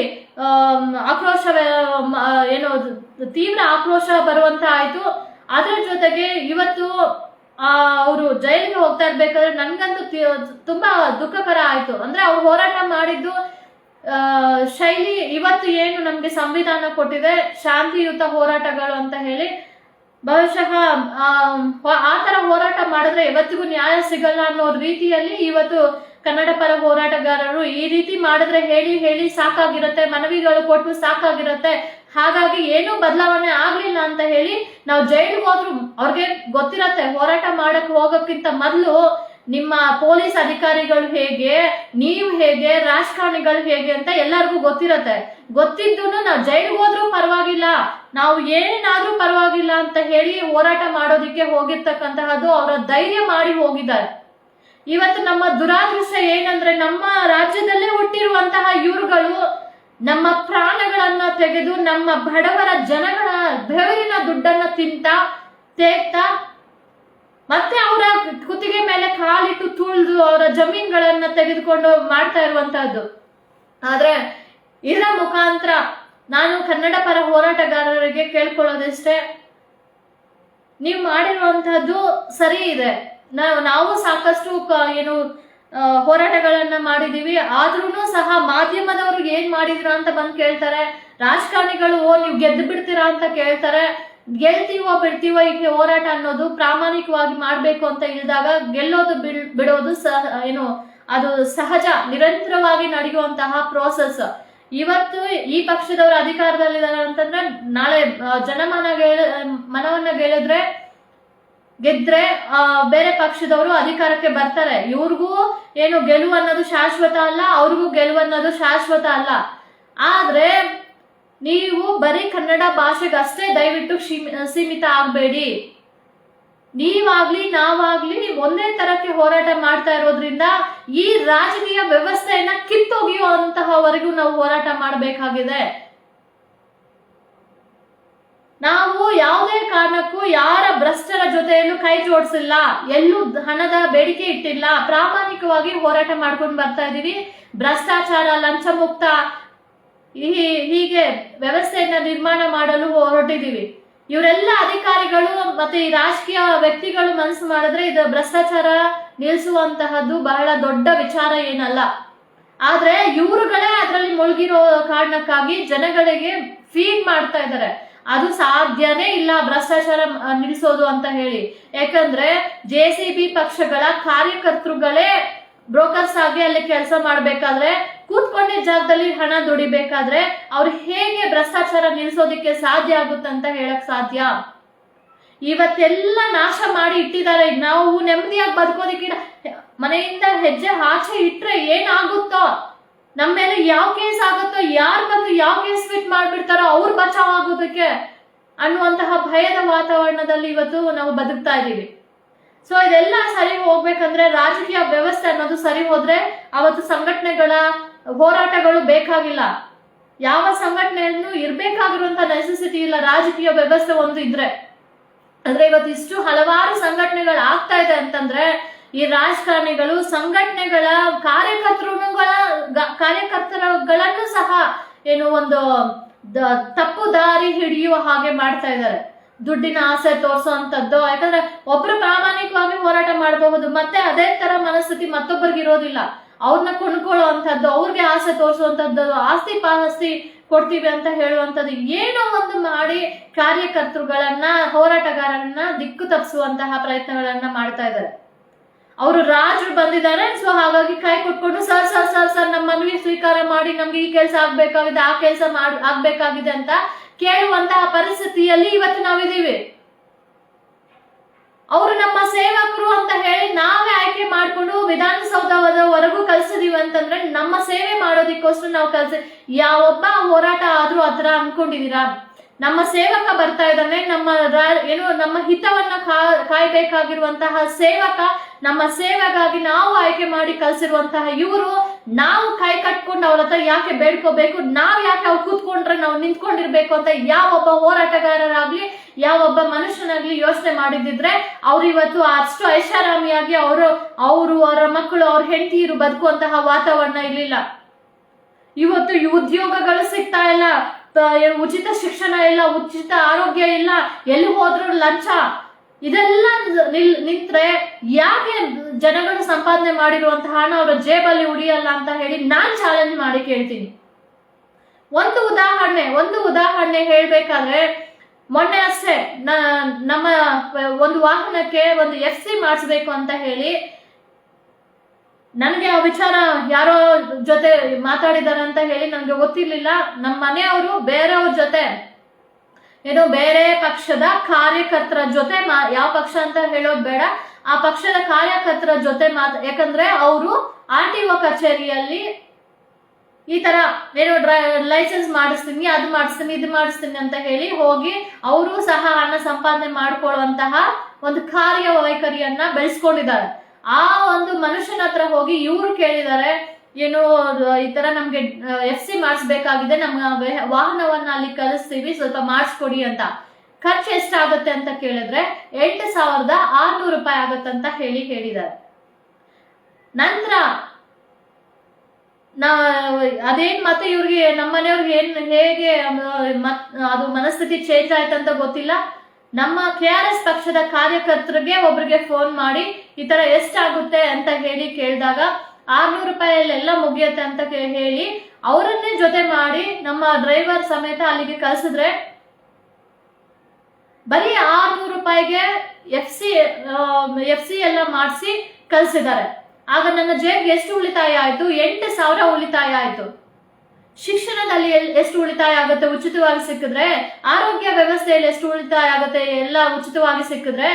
ತೀವ್ರ ಆಕ್ರೋಶ ಬರುವಂತ ಆಯ್ತು. ಅದರ ಜೊತೆಗೆ ಇವತ್ತು ಅವರು ಜೈಲಿಗೆ ಹೋಗ್ತಾ ಇರ್ಬೇಕಾದ್ರೆ ನನ್ಗಂತೂ ತುಂಬಾ ದುಃಖಕರ ಆಯ್ತು. ಅಂದ್ರೆ ಅವ್ರು ಹೋರಾಟ ಮಾಡಿದ್ದು ಶೈಲಿ ಇವತ್ತು ಏನು ನಮ್ಗೆ ಸಂವಿಧಾನ ಕೊಟ್ಟಿದೆ ಶಾಂತಿಯುತ ಹೋರಾಟಗಳು ಅಂತ ಹೇಳಿ, ಬಹುಶಃ ಆ ತರ ಹೋರಾಟ ಮಾಡಿದ್ರೆ ಇವತ್ತಿಗೂ ನ್ಯಾಯ ಸಿಗಲ್ಲ ಅನ್ನೋ ರೀತಿಯಲ್ಲಿ ಇವತ್ತು ಕನ್ನಡ ಪರ ಹೋರಾಟಗಾರರು ಈ ರೀತಿ ಮಾಡಿದ್ರೆ ಹೇಳಿ ಸಾಕಾಗಿರುತ್ತೆ, ಮನವಿಗಳು ಕೊಟ್ಟು ಸಾಕಾಗಿರುತ್ತೆ, ಹಾಗಾಗಿ ಏನೂ ಬದಲಾವಣೆ ಆಗ್ಲಿಲ್ಲ ಅಂತ ಹೇಳಿ ನಾವು ಜೈಲಿಗೆ ಹೋದ್ರು ಅವ್ರಿಗೆ ಗೊತ್ತಿರತ್ತೆ. ಹೋರಾಟ ಮಾಡಕ್ ಹೋಗೋಕ್ಕಿಂತ ಮೊದಲು ನಿಮ್ಮ ಪೊಲೀಸ್ ಅಧಿಕಾರಿಗಳು ಹೇಗೆ, ನೀವು ಹೇಗೆ, ರಾಜಕಾರಣಿಗಳು ಹೇಗೆ ಅಂತ ಎಲ್ಲರಿಗೂ ಗೊತ್ತಿರತ್ತೆ. ಗೊತ್ತಿದ್ದು ನಾವು ಜೈಲಿಗೆ ಹೋದ್ರೂ ಪರವಾಗಿಲ್ಲ, ನಾವು ಏನಾದ್ರೂ ಪರವಾಗಿಲ್ಲ ಅಂತ ಹೇಳಿ ಹೋರಾಟ ಮಾಡೋದಿಕ್ಕೆ ಹೋಗಿರ್ತಕ್ಕಂತಹದ್ದು ಅವರ ಧೈರ್ಯ ಮಾಡಿ ಹೋಗಿದ್ದಾರೆ. ಇವತ್ತು ನಮ್ಮ ದುರಾದೃಷ್ಟ ಏನಂದ್ರೆ ನಮ್ಮ ರಾಜ್ಯದಲ್ಲೇ ಹುಟ್ಟಿರುವಂತಹ ಇವ್ರುಗಳು ನಮ್ಮ ಪ್ರಾಣಗಳನ್ನ ತೆಗೆದು ನಮ್ಮ ಬಡವರ ಜನಗಳ ಬೆವರಿನ ದುಡ್ಡನ್ನ ತೇಗ್ತಾ ಮತ್ತೆ ಅವರ ಕುತ್ತಿಗೆ ಮೇಲೆ ಕಾಲಿಟ್ಟು ತುಳಿದು ಅವರ ಜಮೀನ್ಗಳನ್ನ ತೆಗೆದುಕೊಂಡು ಮಾಡ್ತಾ ಇರುವಂತಹದ್ದು. ಆದ್ರೆ ಇದರ ಮುಖಾಂತರ ನಾನು ಕನ್ನಡ ಪರ ಹೋರಾಟಗಾರರಿಗೆ ಕೇಳ್ಕೊಳ್ಳೋದಿಷ್ಟೇ, ನೀವು ಮಾಡಿರುವಂತಹದ್ದು ಸರಿ ಇದೆ. ನಾವು ಸಾಕಷ್ಟು ಹೋರಾಟಗಳನ್ನ ಮಾಡಿದೀವಿ, ಆದ್ರೂ ಸಹ ಮಾಧ್ಯಮದವರು ಏನ್ ಮಾಡಿದ್ರ ಅಂತ ಬಂದು ಕೇಳ್ತಾರೆ. ರಾಜಕಾರಣಿಗಳು ನೀವು ಗೆದ್ದು ಬಿಡ್ತೀರಾ ಅಂತ ಕೇಳ್ತಾರೆ. ಗೆಲ್ತೀವೋ ಬಿಡ್ತೀವೋ ಈಗ ಹೋರಾಟ ಅನ್ನೋದು ಪ್ರಾಮಾಣಿಕವಾಗಿ ಮಾಡ್ಬೇಕು ಅಂತ ಇಳಿದಾಗ ಗೆಲ್ಲೋದು ಬಿಡೋದು ಅದು ಸಹಜ, ನಿರಂತರವಾಗಿ ನಡೆಯುವಂತಹ ಪ್ರೋಸೆಸ್. ಇವತ್ತು ಈ ಪಕ್ಷದವರು ಅಧಿಕಾರದಲ್ಲಿದ್ದಾರೆ ಅಂತಂದ್ರೆ ನಾಳೆ ಮನವನ್ನ ಗೆದ್ರೆ ಬೇರೆ ಪಕ್ಷದವರು ಅಧಿಕಾರಕ್ಕೆ ಬರ್ತಾರೆ. ಇವ್ರಿಗೂ ಗೆಲುವು ಅನ್ನೋದು ಶಾಶ್ವತ ಅಲ್ಲ, ಅವ್ರಿಗೂ ಗೆಲುವು ಅನ್ನೋದು ಶಾಶ್ವತ ಅಲ್ಲ. ಆದ್ರೆ ನೀವು ಬರೀ ಕನ್ನಡ ಭಾಷೆಗಷ್ಟೇ ದಯವಿಟ್ಟು ಸೀಮಿತ ಆಗ್ಬೇಡಿ. ನೀವಾಗ್ಲಿ ನಾವಾಗ್ಲಿ ಒಂದೇ ತರಕ್ಕೆ ಹೋರಾಟ ಮಾಡ್ತಾ ಇರೋದ್ರಿಂದ ಈ ರಾಜಕೀಯ ವ್ಯವಸ್ಥೆಯನ್ನ ಕಿತ್ತೊಗೆಯುವಂತಹವರೆಗೂ ನಾವು ಹೋರಾಟ ಮಾಡಬೇಕಾಗಿದೆ. ನಾವು ಯಾವುದೇ ಕಾರಣಕ್ಕೂ ಯಾರ ಭ್ರಷ್ಟರ ಜೊತೆಯಲ್ಲೂ ಕೈ ಜೋಡಿಸಿಲ್ಲ, ಎಲ್ಲೂ ಹಣದ ಬೇಡಿಕೆ ಇಟ್ಟಿಲ್ಲ, ಪ್ರಾಮಾಣಿಕವಾಗಿ ಹೋರಾಟ ಮಾಡ್ಕೊಂಡು ಬರ್ತಾ ಇದೀವಿ. ಭ್ರಷ್ಟಾಚಾರ, ಲಂಚ ಮುಕ್ತ ಹೀಗೆ ವ್ಯವಸ್ಥೆಯನ್ನ ನಿರ್ಮಾಣ ಮಾಡಲು ಹೊರಟಿದೀವಿ. ಇವರೆಲ್ಲ ಅಧಿಕಾರಿಗಳು ಮತ್ತೆ ಈ ರಾಜಕೀಯ ವ್ಯಕ್ತಿಗಳು ಮನಸ್ಸು ಮಾಡಿದ್ರೆ ಇದು ಭ್ರಷ್ಟಾಚಾರ ನಿಲ್ಲಿಸುವಂತಹದ್ದು ಬಹಳ ದೊಡ್ಡ ವಿಚಾರ ಏನಲ್ಲ. ಆದ್ರೆ ಇವರುಗಳೇ ಅದರಲ್ಲಿ ಮುಳುಗಿರೋ ಕಾರಣಕ್ಕಾಗಿ ಜನಗಳಿಗೆ ಫೀಡ್ ಮಾಡ್ತಾ ಇದ್ದಾರೆ. ಅದು ಸಾಧ್ಯನೇ ಇಲ್ಲ ಭ್ರಷ್ಟಾಚಾರ ನಿಲ್ಲಿಸೋದು ಅಂತ ಹೇಳಿ. ಯಾಕಂದ್ರೆ JCB ಪಕ್ಷಗಳ ಕಾರ್ಯಕರ್ತರುಗಳೇ ಬ್ರೋಕರ್ಸ್ ಆಗಿ ಅಲ್ಲಿ ಕೆಲಸ ಮಾಡ್ಬೇಕಾದ್ರೆ, ಕೂತ್ಕೊಂಡಿದ್ದ ಜಾಗದಲ್ಲಿ ಹಣ ದುಡಿಬೇಕಾದ್ರೆ ಅವ್ರು ಹೇಗೆ ಭ್ರಷ್ಟಾಚಾರ ನಿಲ್ಲಿಸೋದಿಕ್ಕೆ ಸಾಧ್ಯ ಆಗುತ್ತಂತ ಹೇಳಕ್ ಸಾಧ್ಯ? ಇವತ್ತೆಲ್ಲ ನಾಶ ಮಾಡಿ ಇಟ್ಟಿದ್ದಾರೆ. ನಾವು ನೆಮ್ಮದಿಯಾಗಿ ಬದುಕೋದಿಕ್ಕೆ ಮನೆಯಿಂದ ಹೆಜ್ಜೆ ಆಚೆ ಇಟ್ರೆ ಏನಾಗುತ್ತೋ, ನಮ್ಮ ಮೇಲೆ ಯಾವ ಕೇಸ್ ಆಗುತ್ತೋ, ಯಾರು ಬಂದು ಯಾವ ಕೇಸ್ ಫಿಟ್ ಮಾಡ್ಬಿಡ್ತಾರೋ ಅವ್ರು ಬಚಾವ್ ಆಗೋದಕ್ಕೆ ಅನ್ನುವಂತಹ ಭಯದ ವಾತಾವರಣದಲ್ಲಿ ಇವತ್ತು ನಾವು ಬದುಕ್ತಾ ಇದೀವಿ. ಸೊ ಇದೆಲ್ಲ ಸರಿ ಹೋಗ್ಬೇಕಂದ್ರೆ ರಾಜಕೀಯ ವ್ಯವಸ್ಥೆ ಅನ್ನೋದು ಸರಿ ಹೋದ್ರೆ ಅವತ್ತು ಸಂಘಟನೆಗಳ ಹೋರಾಟಗಳು ಬೇಕಾಗಿಲ್ಲ. ಯಾವ ಸಂಘಟನೆಯನ್ನು ಇರ್ಬೇಕಾಗಿರುವಂತ ನೆಸೆಸಿಟಿ ಇಲ್ಲ, ರಾಜಕೀಯ ವ್ಯವಸ್ಥೆ ಒಂದು ಇದ್ರೆ. ಅಂದ್ರೆ ಇವತ್ತು ಇಷ್ಟು ಹಲವಾರು ಸಂಘಟನೆಗಳು ಆಗ್ತಾ ಇದೆ ಅಂತಂದ್ರೆ ಈ ರಾಜಕಾರಣಿಗಳು ಸಂಘಟನೆಗಳ ಕಾರ್ಯಕರ್ತರುಗಳನ್ನು ಸಹ ಒಂದು ತಪ್ಪು ದಾರಿ ಹಿಡಿಯುವ ಹಾಗೆ ಮಾಡ್ತಾ ಇದ್ದಾರೆ. ದುಡ್ಡಿನ ಆಸೆ ತೋರಿಸುವಂತದ್ದು. ಯಾಕಂದ್ರೆ ಒಬ್ರು ಪ್ರಾಮಾಣಿಕವಾಗಿ ಹೋರಾಟ ಮಾಡಬಹುದು, ಮತ್ತೆ ಅದೇ ತರ ಮನಸ್ಥಿತಿ ಮತ್ತೊಬ್ಬರಿಗೆ ಇರೋದಿಲ್ಲ. ಅವ್ರನ್ನ ಕೊಂಡ್ಕೊಳ್ಳುವಂಥದ್ದು, ಅವ್ರಿಗೆ ಆಸೆ ತೋರಿಸುವಂತದ್ದು, ಆಸ್ತಿ ಪಾಸ್ತಿ ಕೊಡ್ತೀವಿ ಅಂತ ಹೇಳುವಂಥದ್ದು, ಏನೋ ಒಂದು ಮಾಡಿ ಕಾರ್ಯಕರ್ತರುಗಳನ್ನ, ಹೋರಾಟಗಾರರನ್ನ ದಿಕ್ಕು ತಪ್ಪಿಸುವಂತಹ ಪ್ರಯತ್ನಗಳನ್ನ ಮಾಡ್ತಾ ಇದ್ದಾರೆ. ಅವರು ರಾಜರು ಬಂದಿದ್ದಾರೆ, ಸೊ ಹಾಗಾಗಿ ಕೈ ಕೊಟ್ಕೊಂಡು ಸರ್ ಸರ್ ಸರ್ ಸರ್ ನಮ್ಮ ಮನವಿ ಸ್ವೀಕಾರ ಮಾಡಿ, ನಮ್ಗೆ ಈ ಕೆಲಸ ಆಗ್ಬೇಕಾಗಿದೆ, ಆ ಕೆಲಸ ಆಗ್ಬೇಕಾಗಿದೆ ಅಂತ ಕೇಳುವಂತಹ ಪರಿಸ್ಥಿತಿಯಲ್ಲಿ ಇವತ್ತು ನಾವಿದ್ದೀವಿ. ಅವರು ನಮ್ಮ ಸೇವಕರು ಅಂತ ಹೇಳಿ ನಾವೇ ಆಯ್ಕೆ ಮಾಡ್ಕೊಂಡು ವಿಧಾನಸೌಧವರೆಗೂ ಕಳ್ಸಿದೀವಿ ಅಂತಂದ್ರೆ ನಮ್ಮ ಸೇವೆ ಮಾಡೋದಿಕ್ಕೋಸ್ಕರ ನಾವು ಯಾವೊಬ್ಬ ಹೋರಾಟ ಆದ್ರೂ ಆತರ ಅನ್ಕೊಂಡಿದೀರಾ? ನಮ್ಮ ಸೇವಕ ಬರ್ತಾ ಇದ್ದಾನೆ, ನಮ್ಮ ಹಿತವನ್ನ ಕಾಯ್ಬೇಕಾಗಿರುವಂತಹ ಸೇವಕ, ನಮ್ಮ ಸೇವೆಗಾಗಿ ನಾವು ಆಯ್ಕೆ ಮಾಡಿ ಕಳ್ಸಿರುವಂತಹ ಇವರು, ನಾವು ಕೈ ಕಟ್ಕೊಂಡು ಅವ್ರ ಹತ್ರ ಯಾಕೆ ಬೇಡ್ಕೋಬೇಕು? ನಾವ್ ಯಾಕೆ ಅವ್ರು ಕೂತ್ಕೊಂಡ್ರೆ ನಾವು ನಿಂತ್ಕೊಂಡಿರ್ಬೇಕು ಅಂತ ಯಾವೊಬ್ಬ ಹೋರಾಟಗಾರರಾಗ್ಲಿ, ಯಾವೊಬ್ಬ ಮನುಷ್ಯನಾಗ್ಲಿ ಯೋಚನೆ ಮಾಡಿದ್ರೆ ಅವ್ರು ಇವತ್ತು ಅಷ್ಟು ಐಷಾರಾಮಿಯಾಗಿ ಅವರು ಅವರ ಮಕ್ಕಳು, ಅವ್ರ ಹೆಂಡತಿಯರು ಬದುಕುವಂತಹ ವಾತಾವರಣ ಇರ್ಲಿಲ್ಲ. ಇವತ್ತು ಉದ್ಯೋಗಗಳು ಸಿಗ್ತಾ ಇಲ್ಲ, ಉಚಿತ ಶಿಕ್ಷಣ ಇಲ್ಲ, ಉಚಿತ ಆರೋಗ್ಯ ಇಲ್ಲ, ಎಲ್ಲಿ ಹೋದ್ರು ಲಂಚ. ಇದೆಲ್ಲ ನಿಂತ್ರೆ ಯಾಕೆ ಜನಗಳು ಸಂಪಾದನೆ ಮಾಡಿರುವಂತಹ ಹಣ ಅವರ ಜೇಬಲ್ಲಿ ಉಳಿಯಲ್ಲ ಅಂತ ಹೇಳಿ ನಾನ್ ಚಾಲೆಂಜ್ ಮಾಡಿ ಕೇಳ್ತೀನಿ. ಒಂದು ಉದಾಹರಣೆ ಹೇಳ್ಬೇಕಾದ್ರೆ, ಮೊನ್ನೆ ಅಷ್ಟೇ ನಮ್ಮ ಒಂದು ವಾಹನಕ್ಕೆ ಒಂದು FC ಮಾಡಿಸ್ಬೇಕು ಅಂತ ಹೇಳಿ ನನ್ಗೆ ಆ ವಿಚಾರ ಯಾರೋ ಜೊತೆ ಮಾತಾಡಿದಾರೆ ಅಂತ ಹೇಳಿ ನನ್ಗೆ ಗೊತ್ತಿರ್ಲಿಲ್ಲ. ನಮ್ಮ ಮನೆಯವರು ಬೇರೆಯವ್ರ ಜೊತೆ, ಏನೋ ಬೇರೆ ಪಕ್ಷದ ಕಾರ್ಯಕರ್ತರ ಜೊತೆ, ಯಾವ ಪಕ್ಷ ಅಂತ ಹೇಳೋದು ಬೇಡ, ಆ ಪಕ್ಷದ ಕಾರ್ಯಕರ್ತರ ಜೊತೆ ಯಾಕಂದ್ರೆ ಅವರು RTO ಕಚೇರಿಯಲ್ಲಿ ಈ ತರ ಏನೋ ಲೈಸೆನ್ಸ್ ಮಾಡಿಸ್ತೀನಿ, ಅದು ಮಾಡಿಸ್ತೀನಿ, ಇದು ಮಾಡಿಸ್ತೀನಿ ಅಂತ ಹೇಳಿ ಹೋಗಿ ಅವರು ಸಹ ಹಣ ಸಂಪಾದನೆ ಮಾಡ್ಕೊಳ್ಳುವಂತಹ ಒಂದು ಕಾರ್ಯವೈಖರಿಯನ್ನ ಬೆಳೆಸ್ಕೊಂಡಿದ್ದಾರೆ. ಆ ಒಂದು ಮನುಷ್ಯನ ಹತ್ರ ಹೋಗಿ ಇವ್ರು ಕೇಳಿದ್ದಾರೆ, ಏನು ಈ ತರ ನಮ್ಗೆ FC ಮಾಡಿಸ್ಬೇಕಾಗಿದೆ, ನಮ್ಮ ವಾಹನವನ್ನ ಅಲ್ಲಿ ಕಳಿಸ್ತೀವಿ, ಸ್ವಲ್ಪ ಮಾಡಿಸ್ಕೊಡಿ ಅಂತ. ಖರ್ಚು ಎಷ್ಟಾಗುತ್ತೆ ಅಂತ ಕೇಳಿದ್ರೆ 8,600 ರೂಪಾಯಿ ಆಗತ್ತಂತ ಹೇಳಿದ್ದಾರೆ. ನಂತರ ಅದೇನ್ ಮತ್ತೆ ಇವ್ರಿಗೆ, ನಮ್ಮ ಮನೆಯವ್ರಿಗೆ ಹೇಗೆ ಅದು ಮನಸ್ಥಿತಿ ಚೇಂಜ್ ಆಯ್ತಂತ ಗೊತ್ತಿಲ್ಲ. ನಮ್ಮ KRS ಪಕ್ಷದ ಕಾರ್ಯಕರ್ತರಿಗೆ ಒಬ್ರಿಗೆ ಫೋನ್ ಮಾಡಿ ಈ ತರ ಎಷ್ಟಾಗುತ್ತೆ ಅಂತ ಹೇಳಿ ಕೇಳಿದಾಗ 600 ರೂಪಾಯಿಯಲ್ಲೆಲ್ಲ ಮುಗಿಯುತ್ತೆ ಅಂತ ಹೇಳಿ ಅವರನ್ನೇ ಜೊತೆ ಮಾಡಿ ನಮ್ಮ ಡ್ರೈವರ್ ಸಮೇತ ಅಲ್ಲಿಗೆ ಕಳ್ಸಿದ್ರೆ ಬರೀ 600 ರೂಪಾಯಿಗೆ FC ಎಲ್ಲ ಮಾಡಿಸಿ ಕಳ್ಸಿದ್ದಾರೆ. ಆಗ ನನ್ನ ಜೇಬ್ಗೆ ಎಷ್ಟು ಉಳಿತಾಯ ಆಯ್ತು? 8,000 ಉಳಿತಾಯ ಆಯ್ತು. ಶಿಕ್ಷಣದಲ್ಲಿ ಎಷ್ಟು ಉಳಿತಾಯ ಆಗುತ್ತೆ ಉಚಿತವಾಗಿ ಸಿಕ್ಕಿದ್ರೆ? ಆರೋಗ್ಯ ವ್ಯವಸ್ಥೆಯಲ್ಲಿ ಎಷ್ಟು ಉಳಿತಾಯ ಆಗುತ್ತೆ ಎಲ್ಲ ಉಚಿತವಾಗಿ ಸಿಕ್ಕಿದ್ರೆ?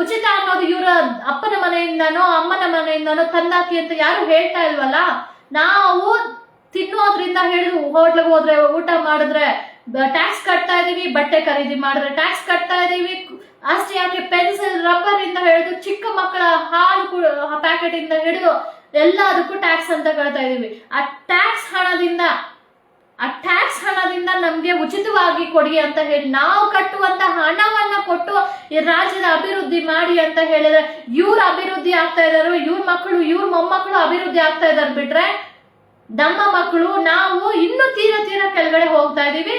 ಉಚಿತ ಅನ್ನೋದು ಇವರ ಅಪ್ಪನ ಮನೆಯಿಂದನೋ ಅಮ್ಮನ ಮನೆಯಿಂದನೋ ತಂದಾಕಿ ಅಂತ ಯಾರು ಹೇಳ್ತಾ ಇಲ್ವಲ್ಲ. ನಾವು ತಿನ್ನೋದ್ರಿಂದ ಹಿಡಿದು ಹೋಟ್ಲಿಗೆ ಹೋದ್ರೆ, ಊಟ ಮಾಡಿದ್ರೆ ಟ್ಯಾಕ್ಸ್ ಕಟ್ತಾ ಇದೀವಿ, ಬಟ್ಟೆ ಖರೀದಿ ಮಾಡಿದ್ರೆ ಟ್ಯಾಕ್ಸ್ ಕಟ್ತಾ ಇದೀವಿ, ಅಷ್ಟೇ ಯಾಕೆ ಪೆನ್ಸಿಲ್ ರಬ್ಬರ್ ಇಂದ ಹಿಡಿದು ಚಿಕ್ಕ ಮಕ್ಕಳ ಹಾಲು ಪ್ಯಾಕೆಟ್ ಇಂದ ಹಿಡಿದು ಎಲ್ಲದಕ್ಕೂ ಟ್ಯಾಕ್ಸ್ ಅಂತ ಕಳ್ತಾ ಇದೀವಿ. ಆ ಟ್ಯಾಕ್ಸ್ ಹಣದಿಂದ ನಮ್ಗೆ ಉಚಿತವಾಗಿ ಕೊಡಿ ಅಂತ ಹೇಳಿ ನಾವು ಕಟ್ಟುವಂತ ಹಣವನ್ನ ಕೊಟ್ಟು ಈ ರಾಜ್ಯದ ಅಭಿವೃದ್ಧಿ ಮಾಡಿ ಅಂತ ಹೇಳಿದ್ರೆ ಇವ್ರ ಅಭಿವೃದ್ಧಿ ಆಗ್ತಾ ಇದಾರು, ಇವ್ರ ಮಕ್ಕಳು ಇವ್ರ ಮೊಮ್ಮಕ್ಕಳು ಅಭಿವೃದ್ಧಿ ಆಗ್ತಾ ಇದಾರೆ. ಬಿಟ್ರೆ ನಮ್ಮ ಮಕ್ಕಳು ನಾವು ಇನ್ನೂ ತೀರ ಕೆಳಗಡೆ ಹೋಗ್ತಾ ಇದೀವಿ.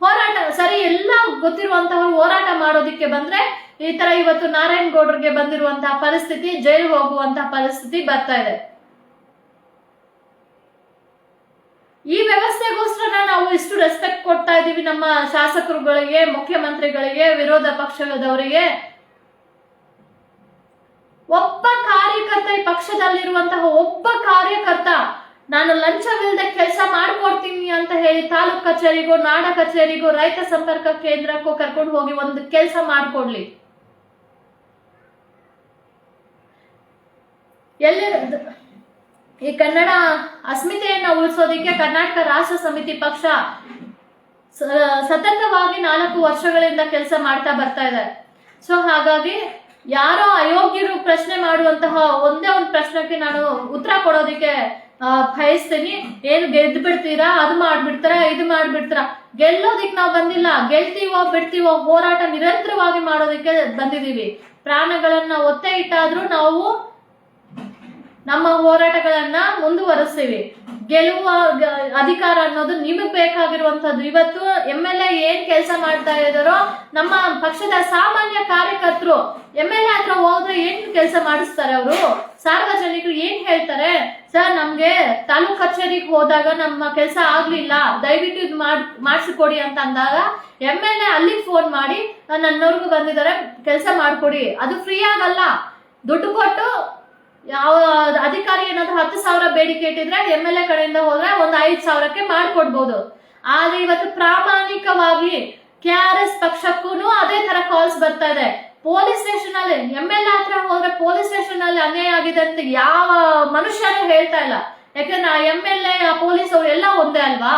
ಹೋರಾಟ ಸರಿ, ಎಲ್ಲ ಗೊತ್ತಿರುವಂತಹ ಹೋರಾಟ ಮಾಡೋದಿಕ್ಕೆ ಬಂದ್ರೆ ಈ ತರ ಇವತ್ತು ನಾರಾಯಣಗೌಡರಿಗೆ ಬಂದಿರುವಂತಹ ಪರಿಸ್ಥಿತಿ, ಜೈಲು ಹೋಗುವಂತಹ ಪರಿಸ್ಥಿತಿ ಬರ್ತಾ ಇದೆ. ಈ ವ್ಯವಸ್ಥೆಗೋಸ್ಕರ ನಾವು ಇಷ್ಟು ರೆಸ್ಪೆಕ್ಟ್ ಕೊಡ್ತಾ ಇದೀವಿ ನಮ್ಮ ಶಾಸಕರುಗಳಿಗೆ, ಮುಖ್ಯಮಂತ್ರಿಗಳಿಗೆ, ವಿರೋಧ ಪಕ್ಷದವರಿಗೆ. ಒಬ್ಬ ಕಾರ್ಯಕರ್ತ, ಈ ಪಕ್ಷದಲ್ಲಿರುವಂತಹ ಒಬ್ಬ ಕಾರ್ಯಕರ್ತ ನಾನು ಲಂಚವಿಲ್ಲದೆ ಕೆಲಸ ಮಾಡ್ಕೊಡ್ತೀನಿ ಅಂತ ಹೇಳಿ ತಾಲೂಕ್ ಕಚೇರಿಗೋ, ನಾಡ ಕಚೇರಿಗೋ, ರೈತ ಸಂಪರ್ಕ ಕೇಂದ್ರಕ್ಕೂ ಕರ್ಕೊಂಡು ಹೋಗಿ ಒಂದು ಕೆಲಸ ಮಾಡ್ಕೊಡ್ಲಿ. ಈ ಕನ್ನಡ ಅಸ್ಮಿತೆಯನ್ನ ಉಳಿಸೋದಿಕ್ಕೆ ಕರ್ನಾಟಕ ರಾಷ್ಟ್ರ ಸಮಿತಿ ಪಕ್ಷ ಸತತವಾಗಿ 4 ವರ್ಷಗಳಿಂದ ಕೆಲಸ ಮಾಡ್ತಾ ಬರ್ತಾ ಇದೆ. ಸೊ ಹಾಗಾಗಿ ಯಾರೋ ಅಯೋಗ್ಯರು ಪ್ರಶ್ನೆ ಮಾಡುವಂತಹ ಒಂದೇ ಒಂದು ಪ್ರಶ್ನೆಗೆ ನಾನು ಉತ್ತರ ಕೊಡೋದಿಕ್ಕೆ ಬಯಸ್ತೀನಿ. ಏನು ಗೆದ್ದು ಬಿಡ್ತೀರಾ, ಅದು ಮಾಡ್ಬಿಡ್ತಾರ, ಇದು ಮಾಡ್ಬಿಡ್ತಾರ? ಗೆಲ್ಲೋದಿಕ್ ನಾವು ಬಂದಿಲ್ಲ. ಗೆಲ್ತೀವೋ ಬಿಡ್ತೀವೋ ಹೋರಾಟ ನಿರಂತರವಾಗಿ ಮಾಡೋದಕ್ಕೆ ಬಂದಿದೀವಿ. ಪ್ರಾಣಗಳನ್ನ ಒತ್ತೆ ಇಟ್ಟಾದ್ರೂ ನಾವು ನಮ್ಮ ಹೋರಾಟಗಳನ್ನ ಮುಂದುವರಿಸ್ತೀವಿ. ಗೆಲುವ ಅಧಿಕಾರ ಅನ್ನೋದು ನಿಮಗ್ ಬೇಕಾಗಿರುವಂತದ್ದು. ಇವತ್ತು MLA ಏನ್ ಕೆಲಸ ಮಾಡ್ತಾ ಇದಾರೋ, ನಮ್ಮ ಪಕ್ಷದ ಸಾಮಾನ್ಯ ಕಾರ್ಯಕರ್ತರು MLA ಹತ್ರ ಹೋದ್ರೆ ಏನ್ ಕೆಲಸ ಮಾಡಿಸ್ತಾರೆ ಅವರು? ಸಾರ್ವಜನಿಕರು ಏನ್ ಹೇಳ್ತಾರೆ? ಸರ್, ನಮ್ಗೆ ತಾಲೂಕ್ ಕಚೇರಿಗೆ ಹೋದಾಗ ನಮ್ಮ ಕೆಲಸ ಆಗ್ಲಿಲ್ಲ, ದಯವಿಟ್ಟು ಇದು ಮಾಡಿಸಿಕೊಡಿ ಅಂತ ಅಂದಾಗ MLA ಅಲ್ಲಿಗೆ ಫೋನ್ ಮಾಡಿ ನನ್ನವ್ರಿಗೂ ಬಂದಿದ್ದಾರೆ, ಕೆಲಸ ಮಾಡ್ಕೊಡಿ. ಅದು ಫ್ರೀ ಆಗಲ್ಲ, ದುಡ್ಡು ಕೊಟ್ಟು. ಯಾವ ಅಧಿಕಾರಿ ಏನಾದ್ರು 10,000 ಬೇಡಿಕೆ ಇಟ್ಟಿದ್ರೆ MLA ಕಡೆಯಿಂದ ಹೋದ್ರೆ ಒಂದು 5,000ಕ್ಕೆ ಮಾಡ್ಕೊಡ್ಬೋದು. ಆದ್ರೆ ಇವತ್ತು ಪ್ರಾಮಾಣಿಕವಾಗಿ KRS ಪಕ್ಷಕ್ಕೂ ಅದೇ ತರ ಕಾಲ್ಸ್ ಬರ್ತಾ ಇದೆ. ಪೊಲೀಸ್ ಸ್ಟೇಷನ್ ಅಲ್ಲಿ MLA ಹತ್ರ ಹೋದ್ರೆ ಪೊಲೀಸ್ ಸ್ಟೇಷನ್ ಅಲ್ಲಿ ಅನ್ಯಾಯ ಆಗಿದೆ ಅಂತ ಯಾವ ಮನುಷ್ಯನೂ ಹೇಳ್ತಾ ಇಲ್ಲ. ಯಾಕಂದ್ರೆ ಆ MLA ಆ ಪೊಲೀಸ್ ಅವ್ರು ಎಲ್ಲ ಒಂದೇ ಅಲ್ವಾ?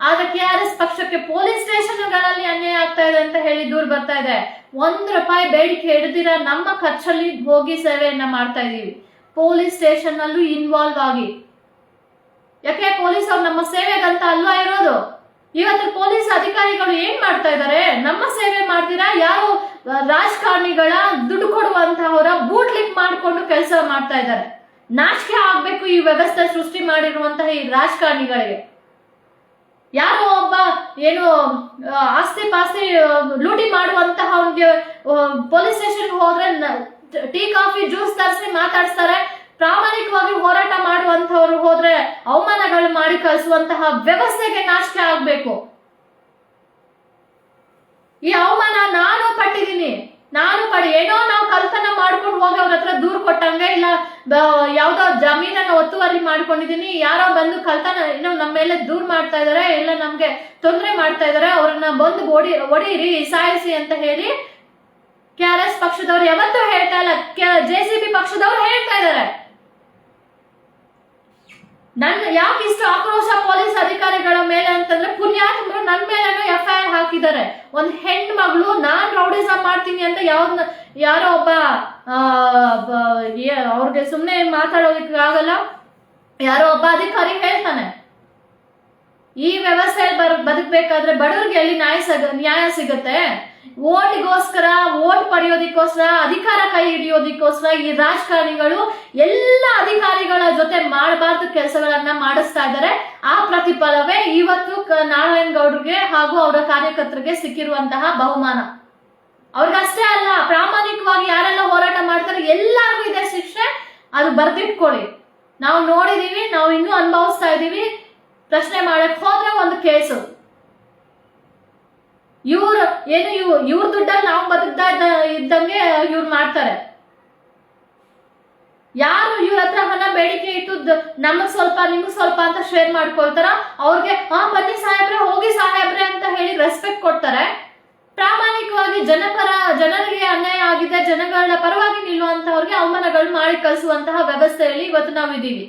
ಆದ್ರೆ KRS ಪಕ್ಷಕ್ಕೆ ಪೊಲೀಸ್ ಸ್ಟೇಷನ್ಗಳಲ್ಲಿ ಅನ್ಯಾಯ ಆಗ್ತಾ ಇದೆ ಅಂತ ಹೇಳಿ ದೂರ ಬರ್ತಾ ಇದೆ. ₹1 ಬೇಡಿಕೆ ಹಿಡಿದಿರ ನಮ್ಮ ಖರ್ಚಲ್ಲಿ ಹೋಗಿ ಸೇವೆಯನ್ನ ಮಾಡ್ತಾ ಇದೀವಿ. ಪೊಲೀಸ್ ಸ್ಟೇಷನ್ ಅಲ್ಲೂ ಇನ್ವಾಲ್ವ್ ಆಗಿ. ಯಾಕೆ? ಪೊಲೀಸ್ ಅವ್ರು ನಮ್ಮ ಸೇವೆಗಂತ ಅಲ್ವಾ ಇರೋದು. ಇವತ್ತು ಪೊಲೀಸ್ ಅಧಿಕಾರಿಗಳು ಏನ್ ಮಾಡ್ತಾ ಇದಾರೆ? ನಮ್ಮ ಸೇವೆ ಮಾಡ್ತೀರಾ? ಯಾರು ರಾಜಕಾರಣಿಗಳ ದುಡ್ಡು ಕೊಡುವಂತಹವರ ಬೂಟ್ಲಿಕ್ ಮಾಡ್ಕೊಂಡು ಕೆಲಸ ಮಾಡ್ತಾ ಇದ್ದಾರೆ. ನಾಚಿಕೆ ಆಗ್ಬೇಕು ಈ ವ್ಯವಸ್ಥೆ ಸೃಷ್ಟಿ ಮಾಡಿರುವಂತಹ ಈ ರಾಜಕಾರಣಿಗಳಿಗೆ. ಯಾರೋ ಒಬ್ಬ ಏನು ಆಸ್ತಿ ಪಾಸ್ತಿ ಲೂಟಿ ಮಾಡುವಂತಹ ಅವ್ನಿಗೆ ಪೊಲೀಸ್ ಸ್ಟೇಷನ್ಗೆ ಹೋದ್ರೆ ಟೀ ಕಾಫಿ ಜ್ಯೂಸ್ ತರಿಸಿ ಮಾತಾಡಿಸ್ತಾರೆ. ಪ್ರಾಮಾಣಿಕವಾಗಿ ಹೋರಾಟ ಮಾಡುವಂತವ್ರು ಹೋದ್ರೆ ಅವಮಾನಗಳು ಮಾಡಿ ಕಳಿಸುವಂತಹ ವ್ಯವಸ್ಥೆಗೆ ನಾಚಿಕೆ ಆಗ್ಬೇಕು. ಈ ಅವಮಾನ ನಾನು ಪಟ್ಟಿದ್ದೀನಿ. ಏನೋ ನಾವು ಕಲ್ಪನೆ ಮಾಡ್ಕೊಂಡು ಹೋಗಿ ಅವ್ರ ಹತ್ರ ದೂರ ಕೊಟ್ಟಂಗೆ, ಇಲ್ಲ ಯಾವ್ದೋ ಜಮೀನನ್ನ ಒತ್ತುವರಿ ಮಾಡ್ಕೊಂಡಿದೀನಿ, ಯಾರೋ ಬಂದು ಕಲ್ತನ ಏನೋ ನಮ್ಮ ಮೇಲೆ ದೂರ ಮಾಡ್ತಾ ಇದಾರೆ, ಇಲ್ಲ ನಮ್ಗೆ ತೊಂದರೆ ಮಾಡ್ತಾ ಇದಾರೆ, ಅವ್ರನ್ನ ಬಂದು ಹೊಡೀರಿ, ಸಾಯಿಸಿ ಅಂತ ಹೇಳಿ KRS ಪಕ್ಷದವ್ರು ಯಾವತ್ತೂ ಹೇಳ್ತಾ ಇಲ್ಲ. JCB ಪಕ್ಷದವ್ರು ಹೇಳ್ತಾ ಇದಾರೆ. ಯಾಕೆ ಇಷ್ಟು ಆಕ್ರೋಶ ಪೊಲೀಸ್ ಅಧಿಕಾರಿಗಳ ಮೇಲೆ ಅಂತಂದ್ರೆ, ಪುಣ್ಯಾತ್ಮರು ನನ್ನ ಮೇಲೇನೂ FIR ಹಾಕಿದ್ದಾರೆ. ಒಂದ್ ಹೆಣ್ಣು ಮಗಳು ನಾನ್ ರೌಡಿಸಮ್ ಮಾಡ್ತೀನಿ ಅಂತ ಯಾರೋ ಒಬ್ಬ ಅವ್ರಿಗೆ ಸುಮ್ನೆ ಮಾತಾಡೋದಕ್ಕೆ ಆಗಲ್ಲ, ಯಾರೋ ಒಬ್ಬ ಅಧಿಕಾರಿ ಹೇಳ್ತಾನೆ. ಈ ವ್ಯವಸ್ಥೆಯಲ್ಲಿ ಬದುಕಬೇಕಾದ್ರೆ ಬಡವರಿಗೆ ಎಲ್ಲಿ ನ್ಯಾಯ ಸಿಗುತ್ತೆ? ಓಟ್ಗೋಸ್ಕರ, ಓಟ್ ಪಡೆಯೋದಿಕ್ಕೋಸ್ಕರ, ಅಧಿಕಾರ ಕೈ ಹಿಡಿಯೋದಿಕ್ಕೋಸ್ಕರ ಈ ರಾಜಕಾರಣಿಗಳು ಎಲ್ಲ ಅಧಿಕಾರಿಗಳ ಜೊತೆ ಮಾಡಬಾರ್ದು ಕೆಲಸಗಳನ್ನ ಮಾಡಿಸ್ತಾ ಇದ್ದಾರೆ. ಆ ಪ್ರತಿಫಲವೇ ಇವತ್ತು ನಾರಾಯಣಗೌಡರಿಗೆ ಹಾಗೂ ಅವರ ಕಾರ್ಯಕರ್ತರಿಗೆ ಸಿಕ್ಕಿರುವಂತಹ ಬಹುಮಾನ. ಅವ್ರಿಗಷ್ಟೇ ಅಲ್ಲ, ಪ್ರಾಮಾಣಿಕವಾಗಿ ಯಾರೆಲ್ಲ ಹೋರಾಟ ಮಾಡ್ತಾರೆ ಎಲ್ಲರಿಗೂ ಇದೆ ಶಿಕ್ಷೆ. ಅದು ಬರ್ದಿಟ್ಕೊಳ್ಳಿ. ನಾವು ನೋಡಿದೀವಿ, ನಾವು ಇನ್ನೂ ಅನುಭವಿಸ್ತಾ ಇದೀವಿ. ಪ್ರಶ್ನೆ ಮಾಡಕ್ ಹೋದ್ರೆ ಒಂದು ಕೇಸು. ಇವ್ರ ದುಡ್ಡಲ್ಲಿ ನಾವು ಬದುಕ್ತಾ ಇದ್ದಂಗೆ ಇವ್ರು ಮಾಡ್ತಾರೆ. ಯಾರು ಇವ್ರ ಹತ್ರ ಹಣ ಬೇಡಿಕೆ ಇಟ್ಟು ನಮಗ್ ಸ್ವಲ್ಪ ನಿಮಗ್ ಸ್ವಲ್ಪ ಅಂತ ಶೇರ್ ಮಾಡ್ಕೊಳ್ತಾರ, ಅವ್ರಿಗೆ ಬನ್ನಿ ಸಾಹೇಬ್ರೆ, ಹೋಗಿ ಸಾಹೇಬ್ರೆ ಅಂತ ಹೇಳಿ ರೆಸ್ಪೆಕ್ಟ್ ಕೊಡ್ತಾರೆ. ಪ್ರಾಮಾಣಿಕವಾಗಿ ಜನರಿಗೆ ಅನ್ಯಾಯ ಆಗಿದೆ, ಜನಗಳ ಪರವಾಗಿ ನಿಲ್ಲುವಂತವ್ರಿಗೆ ಅವಮಾನಗಳು ಮಾಡಿ ಕಳಿಸುವಂತಹ ವ್ಯವಸ್ಥೆಯಲ್ಲಿ ಇವತ್ತು ನಾವಿದ್ದೀವಿ.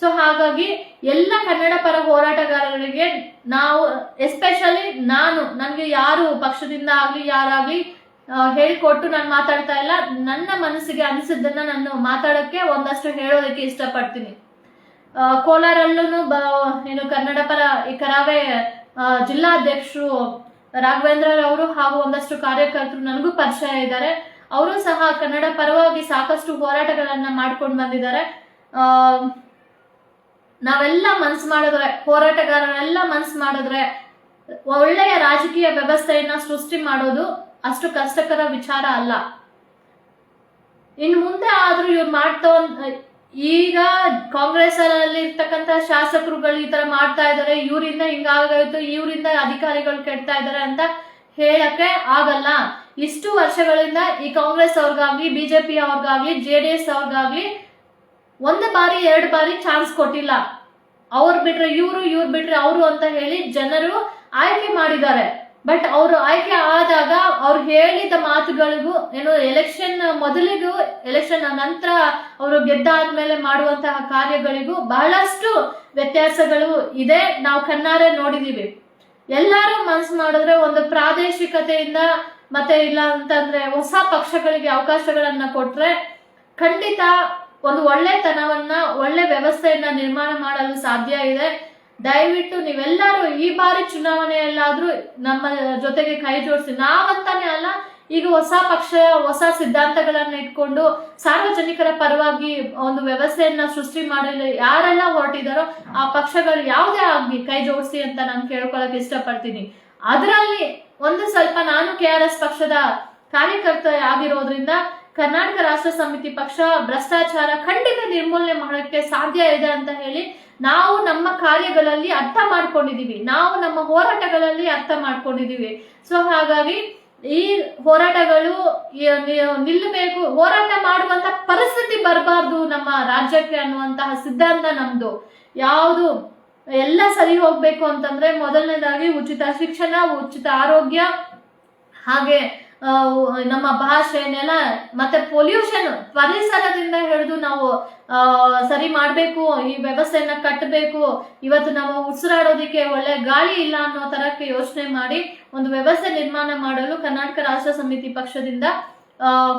ಸೊ ಹಾಗಾಗಿ ಎಲ್ಲ ಕನ್ನಡ ಪರ ಹೋರಾಟಗಾರರಿಗೆ ನಾವು, ಎಸ್ಪೆಷಲಿ ನನಗೆ ಯಾರು ಪಕ್ಷದಿಂದ ಆಗ್ಲಿ ಯಾರಾಗ್ಲಿ ಹೇಳ್ಕೊಟ್ಟು ನಾನು ಮಾತಾಡ್ತಾ ಇಲ್ಲ. ನನ್ನ ಮನಸ್ಸಿಗೆ ಅನಿಸಿದ್ದನ್ನ ನಾನು ಮಾತಾಡಕ್ಕೆ ಒಂದಷ್ಟು ಹೇಳೋದಕ್ಕೆ ಇಷ್ಟಪಡ್ತೀನಿ. ಕೋಲಾರಲ್ಲೂ ಏನು ಕನ್ನಡ ಪರ ಈ ಕರಾವೆ ಜಿಲ್ಲಾಧ್ಯಕ್ಷರು ರಾಘವೇಂದ್ರರವರು ಹಾಗೂ ಒಂದಷ್ಟು ಕಾರ್ಯಕರ್ತರು ನನಗೂ ಪರಿಚಯ ಇದ್ದಾರೆ. ಅವರು ಸಹ ಕನ್ನಡ ಪರವಾಗಿ ಸಾಕಷ್ಟು ಹೋರಾಟಗಳನ್ನ ಮಾಡ್ಕೊಂಡು ಬಂದಿದ್ದಾರೆ. ನಾವೆಲ್ಲ ಮನ್ಸು ಮಾಡಿದ್ರೆ, ಹೋರಾಟಗಾರರೆಲ್ಲ ಮನ್ಸು ಮಾಡಿದ್ರೆ ಒಳ್ಳೆಯ ರಾಜಕೀಯ ವ್ಯವಸ್ಥೆಯನ್ನ ಸೃಷ್ಟಿ ಮಾಡೋದು ಅಷ್ಟು ಕಷ್ಟಕರ ವಿಚಾರ ಅಲ್ಲ. ಇನ್ನು ಮುಂದೆ ಆದ್ರೂ ಇವ್ರು ಈಗ ಕಾಂಗ್ರೆಸ್ ಅಲ್ಲಿ ಇರ್ತಕ್ಕಂಥ ಶಾಸಕರುಗಳು ಈ ತರ ಮಾಡ್ತಾ ಇದಾರೆ, ಇವರಿಂದ ಹಿಂಗಾಗೋಯ್ತು, ಇವರಿಂದ ಅಧಿಕಾರಿಗಳು ಕೆಡ್ತಾ ಇದಾರೆ ಅಂತ ಹೇಳಕ್ಕೆ ಆಗಲ್ಲ. ಇಷ್ಟು ವರ್ಷಗಳಿಂದ ಈ ಕಾಂಗ್ರೆಸ್ ಅವ್ರಿಗಾಗ್ಲಿ, BJP ಅವ್ರಿಗಾಗ್ಲಿ, JDS ಅವ್ರಿಗಾಗ್ಲಿ 1 ಬಾರಿ 2 ಬಾರಿ ಚಾನ್ಸ್ ಕೊಟ್ಟಿಲ್ಲ. ಅವ್ರು ಬಿಟ್ರೆ ಇವ್ರು ಬಿಟ್ರೆ ಅವರು ಅಂತ ಹೇಳಿ ಜನರು ಆಯ್ಕೆ ಮಾಡಿದ್ದಾರೆ. ಬಟ್ ಅವರು ಆಯ್ಕೆ ಆದಾಗ ಅವ್ರು ಹೇಳಿದ ಮಾತುಗಳಿಗೂ ಏನು ಎಲೆಕ್ಷನ್ ಮೊದಲಿಗೂ ಎಲೆಕ್ಷನ್ ನಂತರ ಅವರು ಗೆದ್ದಾದ್ಮೇಲೆ ಮಾಡುವಂತಹ ಕಾರ್ಯಗಳಿಗೂ ಬಹಳಷ್ಟು ವ್ಯತ್ಯಾಸಗಳು ಇದೆ. ನಾವು ಕಣ್ಣಾರೆ ನೋಡಿದೀವಿ. ಎಲ್ಲರೂ ಮನ್ಸು ಮಾಡಿದ್ರೆ ಒಂದು ಪ್ರಾದೇಶಿಕತೆಯಿಂದ ಮತ್ತೆ ಇಲ್ಲ ಅಂತಂದ್ರೆ ಹೊಸ ಪಕ್ಷಗಳಿಗೆ ಅವಕಾಶಗಳನ್ನ ಕೊಟ್ರೆ ಖಂಡಿತ ಒಂದು ಒಳ್ಳೆತನವನ್ನ, ಒಳ್ಳೆ ವ್ಯವಸ್ಥೆಯನ್ನ ನಿರ್ಮಾಣ ಮಾಡಲು ಸಾಧ್ಯ ಇದೆ. ದಯವಿಟ್ಟು ನೀವೆಲ್ಲರೂ ಈ ಬಾರಿ ಚುನಾವಣೆಯಲ್ಲಾದ್ರೂ ನಮ್ಮ ಜೊತೆಗೆ ಕೈ ಜೋಡಿಸಿ. ನಾವಂತಾನೆ ಅಲ್ಲ, ಈಗ ಹೊಸ ಪಕ್ಷ ಹೊಸ ಸಿದ್ಧಾಂತಗಳನ್ನ ಇಟ್ಕೊಂಡು ಸಾರ್ವಜನಿಕರ ಪರವಾಗಿ ಒಂದು ವ್ಯವಸ್ಥೆಯನ್ನ ಸೃಷ್ಟಿ ಮಾಡಲು ಯಾರೆಲ್ಲ ಹೊರಟಿದಾರೋ ಆ ಪಕ್ಷಗಳು ಯಾವುದೇ ಆಗ್ಲಿ ಕೈ ಜೋಡಿಸಿ ಅಂತ ನಾನು ಕೇಳ್ಕೊಳಕ್ ಇಷ್ಟಪಡ್ತೀನಿ. ಅದರಲ್ಲಿ ಒಂದು ಸ್ವಲ್ಪ ನಾನು KRS ಪಕ್ಷದ ಕಾರ್ಯಕರ್ತ ಆಗಿರೋದ್ರಿಂದ ಕರ್ನಾಟಕ ರಾಷ್ಟ್ರ ಸಮಿತಿ ಪಕ್ಷ ಭ್ರಷ್ಟಾಚಾರ ಖಂಡಿತ ನಿರ್ಮೂಲನೆ ಮಾಡೋಕ್ಕೆ ಸಾಧ್ಯ ಇದೆ ಅಂತ ಹೇಳಿ ನಾವು ನಮ್ಮ ಕಾರ್ಯಗಳಲ್ಲಿ ಅರ್ಥ ಮಾಡ್ಕೊಂಡಿದೀವಿ, ನಾವು ನಮ್ಮ ಹೋರಾಟಗಳಲ್ಲಿ ಅರ್ಥ ಮಾಡ್ಕೊಂಡಿದೀವಿ. ಸೊ ಹಾಗಾಗಿ ಈ ಹೋರಾಟಗಳು ನಿಲ್ಲಬೇಕು, ಹೋರಾಟ ಮಾಡುವಂತ ಪರಿಸ್ಥಿತಿ ಬರಬಾರ್ದು ನಮ್ಮ ರಾಜ್ಯಕ್ಕೆ ಅನ್ನುವಂತಹ ಸಿದ್ಧಾಂತ ನಮ್ದು. ಯಾವುದು ಎಲ್ಲ ಸರಿ ಹೋಗ್ಬೇಕು ಅಂತಂದ್ರೆ ಮೊದಲನೇದಾಗಿ ಉಚಿತ ಶಿಕ್ಷಣ, ಉಚಿತ ಆರೋಗ್ಯ, ಹಾಗೆ ನಮ್ಮ ಭಾಷೆ, ನೆಲ, ಮತ್ತೆ ಪೊಲ್ಯೂಷನ್, ಪರಿಸರದಿಂದ ಹಿಡಿದು ನಾವು ಸರಿ ಮಾಡ್ಬೇಕು, ಈ ವ್ಯವಸ್ಥೆಯನ್ನ ಕಟ್ಟಬೇಕು. ಇವತ್ತು ನಾವು ಉಸಿರಾಡೋದಿಕ್ಕೆ ಒಳ್ಳೆ ಗಾಳಿ ಇಲ್ಲ ಅನ್ನೋ ತರಕ್ಕೆ ಯೋಚನೆ ಮಾಡಿ ಒಂದು ವ್ಯವಸ್ಥೆ ನಿರ್ಮಾಣ ಮಾಡಲು ಕರ್ನಾಟಕ ರಾಷ್ಟ್ರ ಸಮಿತಿ ಪಕ್ಷದಿಂದ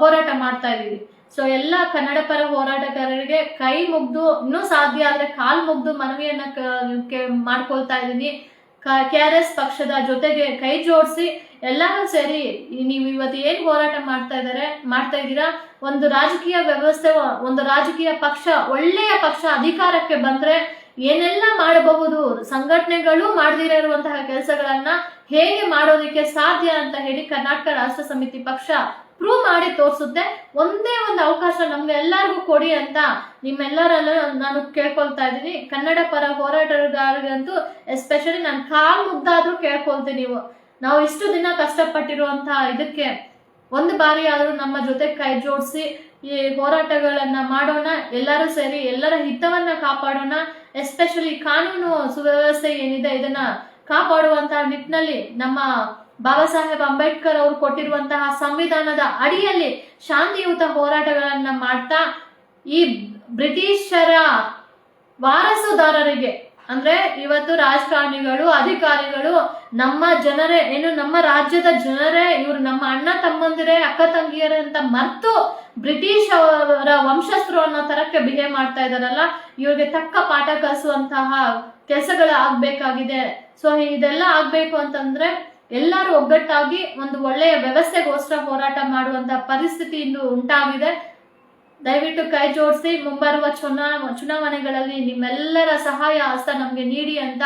ಹೋರಾಟ ಮಾಡ್ತಾ ಇದೀವಿ. ಸೊ ಎಲ್ಲ ಕನ್ನಡ ಪರ ಹೋರಾಟಗಾರರಿಗೆ ಕೈ ಮುಗ್ದು, ಇನ್ನೂ ಸಾಧ್ಯ ಆದ್ರೆ ಕಾಲ್ ಮುಗ್ದು ಮನವಿಯನ್ನ ಮಾಡ್ಕೊಳ್ತಾ ಇದ್ದೀನಿ. KRS ಪಕ್ಷದ ಜೊತೆಗೆ ಕೈ ಜೋಡಿಸಿ ಎಲ್ಲರೂ ಸೇರಿ ನೀವು ಇವತ್ತು ಏನ್ ಹೋರಾಟ ಮಾಡ್ತಾ ಇದ್ದೀರಾ, ಒಂದು ರಾಜಕೀಯ ವ್ಯವಸ್ಥೆ, ಒಂದು ರಾಜಕೀಯ ಪಕ್ಷ, ಒಳ್ಳೆಯ ಪಕ್ಷ ಅಧಿಕಾರಕ್ಕೆ ಬಂದ್ರೆ ಏನೆಲ್ಲ ಮಾಡಬಹುದು, ಸಂಘಟನೆಗಳು ಮಾಡದಿರ ಇರುವಂತಹ ಕೆಲಸಗಳನ್ನ ಹೇಗೆ ಮಾಡೋದಕ್ಕೆ ಸಾಧ್ಯ ಅಂತ ಹೇಳಿ ಕರ್ನಾಟಕ ರಾಷ್ಟ್ರ ಸಮಿತಿ ಪಕ್ಷ ಪ್ರೂವ್ ಮಾಡಿ ತೋರಿಸುತ್ತೆ. ಒಂದೇ ಒಂದು ಅವಕಾಶ ನಮ್ಗೆ ಎಲ್ಲರಿಗೂ ಕೊಡಿ ಅಂತ ನಿಮ್ಮೆಲ್ಲರಲ್ಲೂ ನಾನು ಕೇಳ್ಕೊಳ್ತಾ ಇದ್ದೀನಿ. ಕನ್ನಡ ಪರ ಹೋರಾಟಗಾರರಿಗಂತೂ ಎಸ್ಪೆಷಲಿ ನಾನು ಕಾಲ್ ಮುಗ್ದಾದ್ರೂ ಕೇಳ್ಕೊಳ್ತೀನಿ, ನಾವು ಇಷ್ಟು ದಿನ ಕಷ್ಟಪಟ್ಟಿರುವಂತಹ ಇದಕ್ಕೆ ಒಂದು ಬಾರಿ ಆದ್ರೂ ನಮ್ಮ ಜೊತೆ ಕೈ ಜೋಡಿಸಿ ಈ ಹೋರಾಟಗಳನ್ನ ಮಾಡೋಣ. ಎಲ್ಲರೂ ಸೇರಿ ಎಲ್ಲರ ಹಿತವನ್ನ ಕಾಪಾಡೋಣ. ಎಸ್ಪೆಷಲಿ ಕಾನೂನು ಸುವ್ಯವಸ್ಥೆ ಏನಿದೆ ಇದನ್ನ ಕಾಪಾಡುವಂತಹ ನಿಟ್ಟಿನಲ್ಲಿ ನಮ್ಮ ಬಾಬಾ ಸಾಹೇಬ್ ಅಂಬೇಡ್ಕರ್ ಅವರು ಕೊಟ್ಟಿರುವಂತಹ ಸಂವಿಧಾನದ ಅಡಿಯಲ್ಲಿ ಶಾಂತಿಯುತ ಹೋರಾಟಗಳನ್ನ ಮಾಡ್ತಾ ಈ ಬ್ರಿಟಿಷರ ವಾರಸುದಾರರಿಗೆ, ಅಂದ್ರೆ ಇವತ್ತು ರಾಜಕಾರಣಿಗಳು, ಅಧಿಕಾರಿಗಳು ನಮ್ಮ ಜನರೇ, ಏನು ನಮ್ಮ ರಾಜ್ಯದ ಜನರೇ, ಇವರು ನಮ್ಮ ಅಣ್ಣ ತಮ್ಮಂದಿರೇ, ಅಕ್ಕ ತಂಗಿಯರೇ ಅಂತ ಮರ್ತು ಬ್ರಿಟಿಷ್ ಅವರ ವಂಶಸ್ಥರು ಅನ್ನೋ ತರಕ್ಕೆ ಬಿಹೇವ್ ಮಾಡ್ತಾ ಇದಾರಲ್ಲ, ಇವ್ರಿಗೆ ತಕ್ಕ ಪಾಠ ಕಲಿಸುವಂತಹ ಕೆಲಸಗಳು ಆಗ್ಬೇಕಾಗಿದೆ. ಸೊ ಇದೆಲ್ಲ ಆಗ್ಬೇಕು ಅಂತಂದ್ರೆ ಎಲ್ಲರೂ ಒಗ್ಗಟ್ಟಾಗಿ ಒಂದು ಒಳ್ಳೆಯ ವ್ಯವಸ್ಥೆಗೋಸ್ಕರ ಹೋರಾಟ ಮಾಡುವಂತಹ ಪರಿಸ್ಥಿತಿ ಇಂದು ಉಂಟಾಗಿದೆ. ದಯವಿಟ್ಟು ಕೈ ಜೋಡಿಸಿ ಮುಂಬರುವ ಚುನಾವಣೆಗಳಲ್ಲಿ ನಿಮ್ಮೆಲ್ಲರ ಸಹಾಯ ಹಸ್ತ ನಮ್ಗೆ ನೀಡಿ ಅಂತ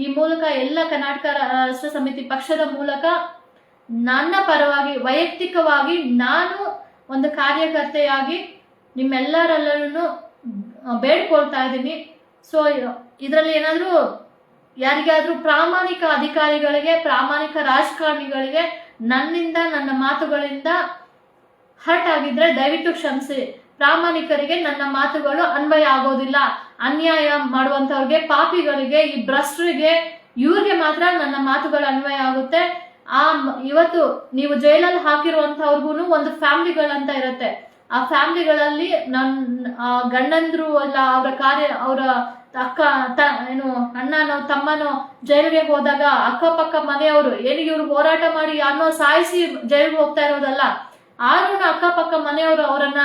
ಈ ಮೂಲಕ ಎಲ್ಲ ಕರ್ನಾಟಕ ರಾಷ್ಟ್ರ ಸಮಿತಿ ಪಕ್ಷದ ಮೂಲಕ ನನ್ನ ಪರವಾಗಿ ವೈಯಕ್ತಿಕವಾಗಿ ನಾನು ಒಂದು ಕಾರ್ಯಕರ್ತೆಯಾಗಿ ನಿಮ್ಮೆಲ್ಲರಲ್ಲೂ ಬೇಡ್ಕೊಳ್ತಾ ಇದ್ದೀನಿ. ಸೊ ಇದರಲ್ಲಿ ಏನಾದ್ರೂ ಯಾರಿಗಾದ್ರೂ ಪ್ರಾಮಾಣಿಕ ಅಧಿಕಾರಿಗಳಿಗೆ, ಪ್ರಾಮಾಣಿಕ ರಾಜಕಾರಣಿಗಳಿಗೆ ನನ್ನಿಂದ, ನನ್ನ ಮಾತುಗಳಿಂದ ಹರ್ಟ್ ಆಗಿದ್ರೆ ದಯವಿಟ್ಟು ಕ್ಷಮಿಸಿ. ಪ್ರಾಮಾಣಿಕರಿಗೆ ನನ್ನ ಮಾತುಗಳು ಅನ್ವಯ ಆಗೋದಿಲ್ಲ. ಅನ್ಯಾಯ ಮಾಡುವಂತವ್ರಿಗೆ, ಪಾಪಿಗಳಿಗೆ, ಈ ಭ್ರಷ್ಟರಿಗೆ, ಇವ್ರಿಗೆ ಮಾತ್ರ ನನ್ನ ಮಾತುಗಳು ಅನ್ವಯ ಆಗುತ್ತೆ. ಇವತ್ತು ನೀವು ಜೈಲಲ್ಲಿ ಹಾಕಿರುವಂತವ್ರಿಗೂ ಒಂದು ಫ್ಯಾಮಿಲಿಗಳಂತ ಇರುತ್ತೆ. ಆ ಫ್ಯಾಮಿಲಿಗಳಲ್ಲಿ ಗಂಡಂದ್ರು ಅಲ್ಲ, ಅವರ ಅಕ್ಕ ಏನು ಅಣ್ಣನೋ ತಮ್ಮನೋ ಜೈಲಿಗೆ ಹೋದಾಗ ಅಕ್ಕಪಕ್ಕ ಮನೆಯವರು ಏನು ಇವ್ರು ಹೋರಾಟ ಮಾಡಿ ಯಾರನ್ನೋ ಸಾಯಿಸಿ ಜೈಲಿಗೆ ಹೋಗ್ತಾ ಇರೋದಲ್ಲ, ಆದ್ರೂ ಅಕ್ಕಪಕ್ಕ ಮನೆಯವರು ಅವರನ್ನ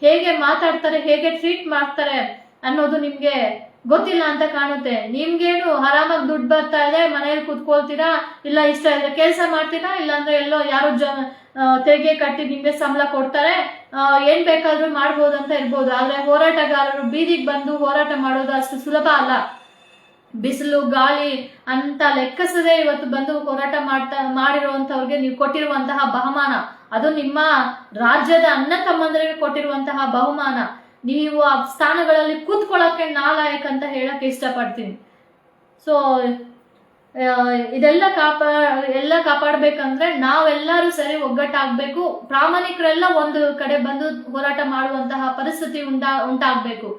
ಹೇಗೆ ಮಾತಾಡ್ತಾರೆ, ಹೇಗೆ ಟ್ರೀಟ್ ಮಾಡ್ತಾರೆ ಅನ್ನೋದು ನಿಮ್ಗೆ ಗೊತ್ತಿಲ್ಲ ಅಂತ ಕಾಣುತ್ತೆ. ನಿಮ್ಗೇನು ಆರಾಮಾಗಿ ದುಡ್ಡು ಬರ್ತಾ ಇದೆ, ಮನೆಯಲ್ಲಿ ಕುತ್ಕೊಳ್ತೀರಾ, ಇಲ್ಲ ಇಷ್ಟ ಇದ್ರೆ ಕೆಲಸ ಮಾಡ್ತೀರಾ, ಇಲ್ಲಾಂದ್ರೆ ಎಲ್ಲೋ ಯಾರೋ ತೆರಿಗೆ ಕಟ್ಟಿ ನಿಮ್ಗೆ ಸಂಬಳ ಕೊಡ್ತಾರೆ, ಏನ್ ಬೇಕಾದ್ರೂ ಮಾಡ್ಬೋದು ಅಂತ ಇರ್ಬೋದು. ಆದ್ರೆ ಹೋರಾಟಗಾರರು ಬೀದಿಗೆ ಬಂದು ಹೋರಾಟ ಮಾಡೋದು ಅಷ್ಟು ಸುಲಭ ಅಲ್ಲ. ಬಿಸಿಲು ಗಾಳಿ ಅಂತ ಲೆಕ್ಕಿಸದೆ ಇವತ್ತು ಬಂದು ಹೋರಾಟ ಮಾಡಿರುವಂತವ್ರಿಗೆ ನೀವು ಕೊಟ್ಟಿರುವಂತಹ ಬಹುಮಾನ, ಅದು ನಿಮ್ಮ ರಾಜ್ಯದ ಅಣ್ಣ ತಮ್ಮಂದರಿಗೆ ಕೊಟ್ಟಿರುವಂತಹ ಬಹುಮಾನ. ನೀವು ಆ ಸ್ಥಾನಗಳಲ್ಲಿ ಕೂತ್ಕೊಳ್ಳೋಕೆ ನಾಲಾಯಕ್ ಅಂತ ಹೇಳಕ್ ಇಷ್ಟಪಡ್ತೀನಿ. ಸೊ ಇದೆಲ್ಲ ಕಾಪಾಡ್ಬೇಕಂದ್ರೆ ನಾವೆಲ್ಲರೂ ಸರಿ ಒಗ್ಗಟ್ಟಾಗ್ಬೇಕು. ಪ್ರಾಮಾಣಿಕರೆಲ್ಲ ಒಂದು ಕಡೆ ಬಂದು ಹೋರಾಟ ಮಾಡುವಂತಹ ಪರಿಸ್ಥಿತಿ ಉಂಟಾಗ್ಬೇಕು.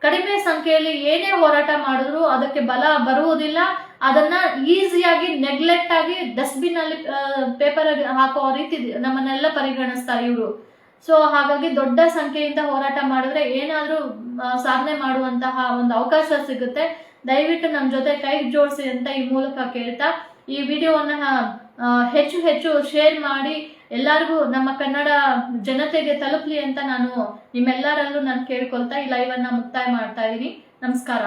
ಕಡಿಮೆ ಸಂಖ್ಯೆಯಲ್ಲಿ ಏನೇ ಹೋರಾಟ ಮಾಡಿದ್ರು ಅದಕ್ಕೆ ಬಲ ಬರುವುದಿಲ್ಲ. ಅದನ್ನ ಈಸಿಯಾಗಿ ನೆಗ್ಲೆಕ್ಟ್ ಆಗಿ ಡಸ್ಟ್ಬಿನ್ ಅಲ್ಲಿ ಪೇಪರ್ ಹಾಕೋ ರೀತಿ ನಮ್ಮನ್ನೆಲ್ಲ ಪರಿಗಣಿಸ್ತಾರೆ ಇವರು. ಸೊ ಹಾಗಾಗಿ ದೊಡ್ಡ ಸಂಖ್ಯೆಯಿಂದ ಹೋರಾಟ ಮಾಡಿದ್ರೆ ಏನಾದ್ರೂ ಸಾಧನೆ ಮಾಡುವಂತಹ ಒಂದು ಅವಕಾಶ ಸಿಗುತ್ತೆ. ದಯವಿಟ್ಟು ನಮ್ಮ ಜೊತೆ ಕೈ ಜೋಡಿಸಿ ಅಂತ ಈ ಮೂಲಕ ಕೇಳ್ತಾ ಈ ವಿಡಿಯೋವನ್ನ ಹೆಚ್ಚು ಶೇರ್ ಮಾಡಿ ಎಲ್ಲರಿಗೂ ನಮ್ಮ ಕನ್ನಡ ಜನತೆಗೆ ತಲುಪಲಿ ಅಂತ ನಾನು ನಿಮ್ಮೆಲ್ಲರಲ್ಲೂ ನಾನು ಕೇಳ್ಕೊಳ್ತಾ ಈ ಲೈವ್ ಅನ್ನ ಮುಕ್ತಾಯ ಮಾಡ್ತಾ ಇದ್ದೀನಿ. ನಮಸ್ಕಾರ.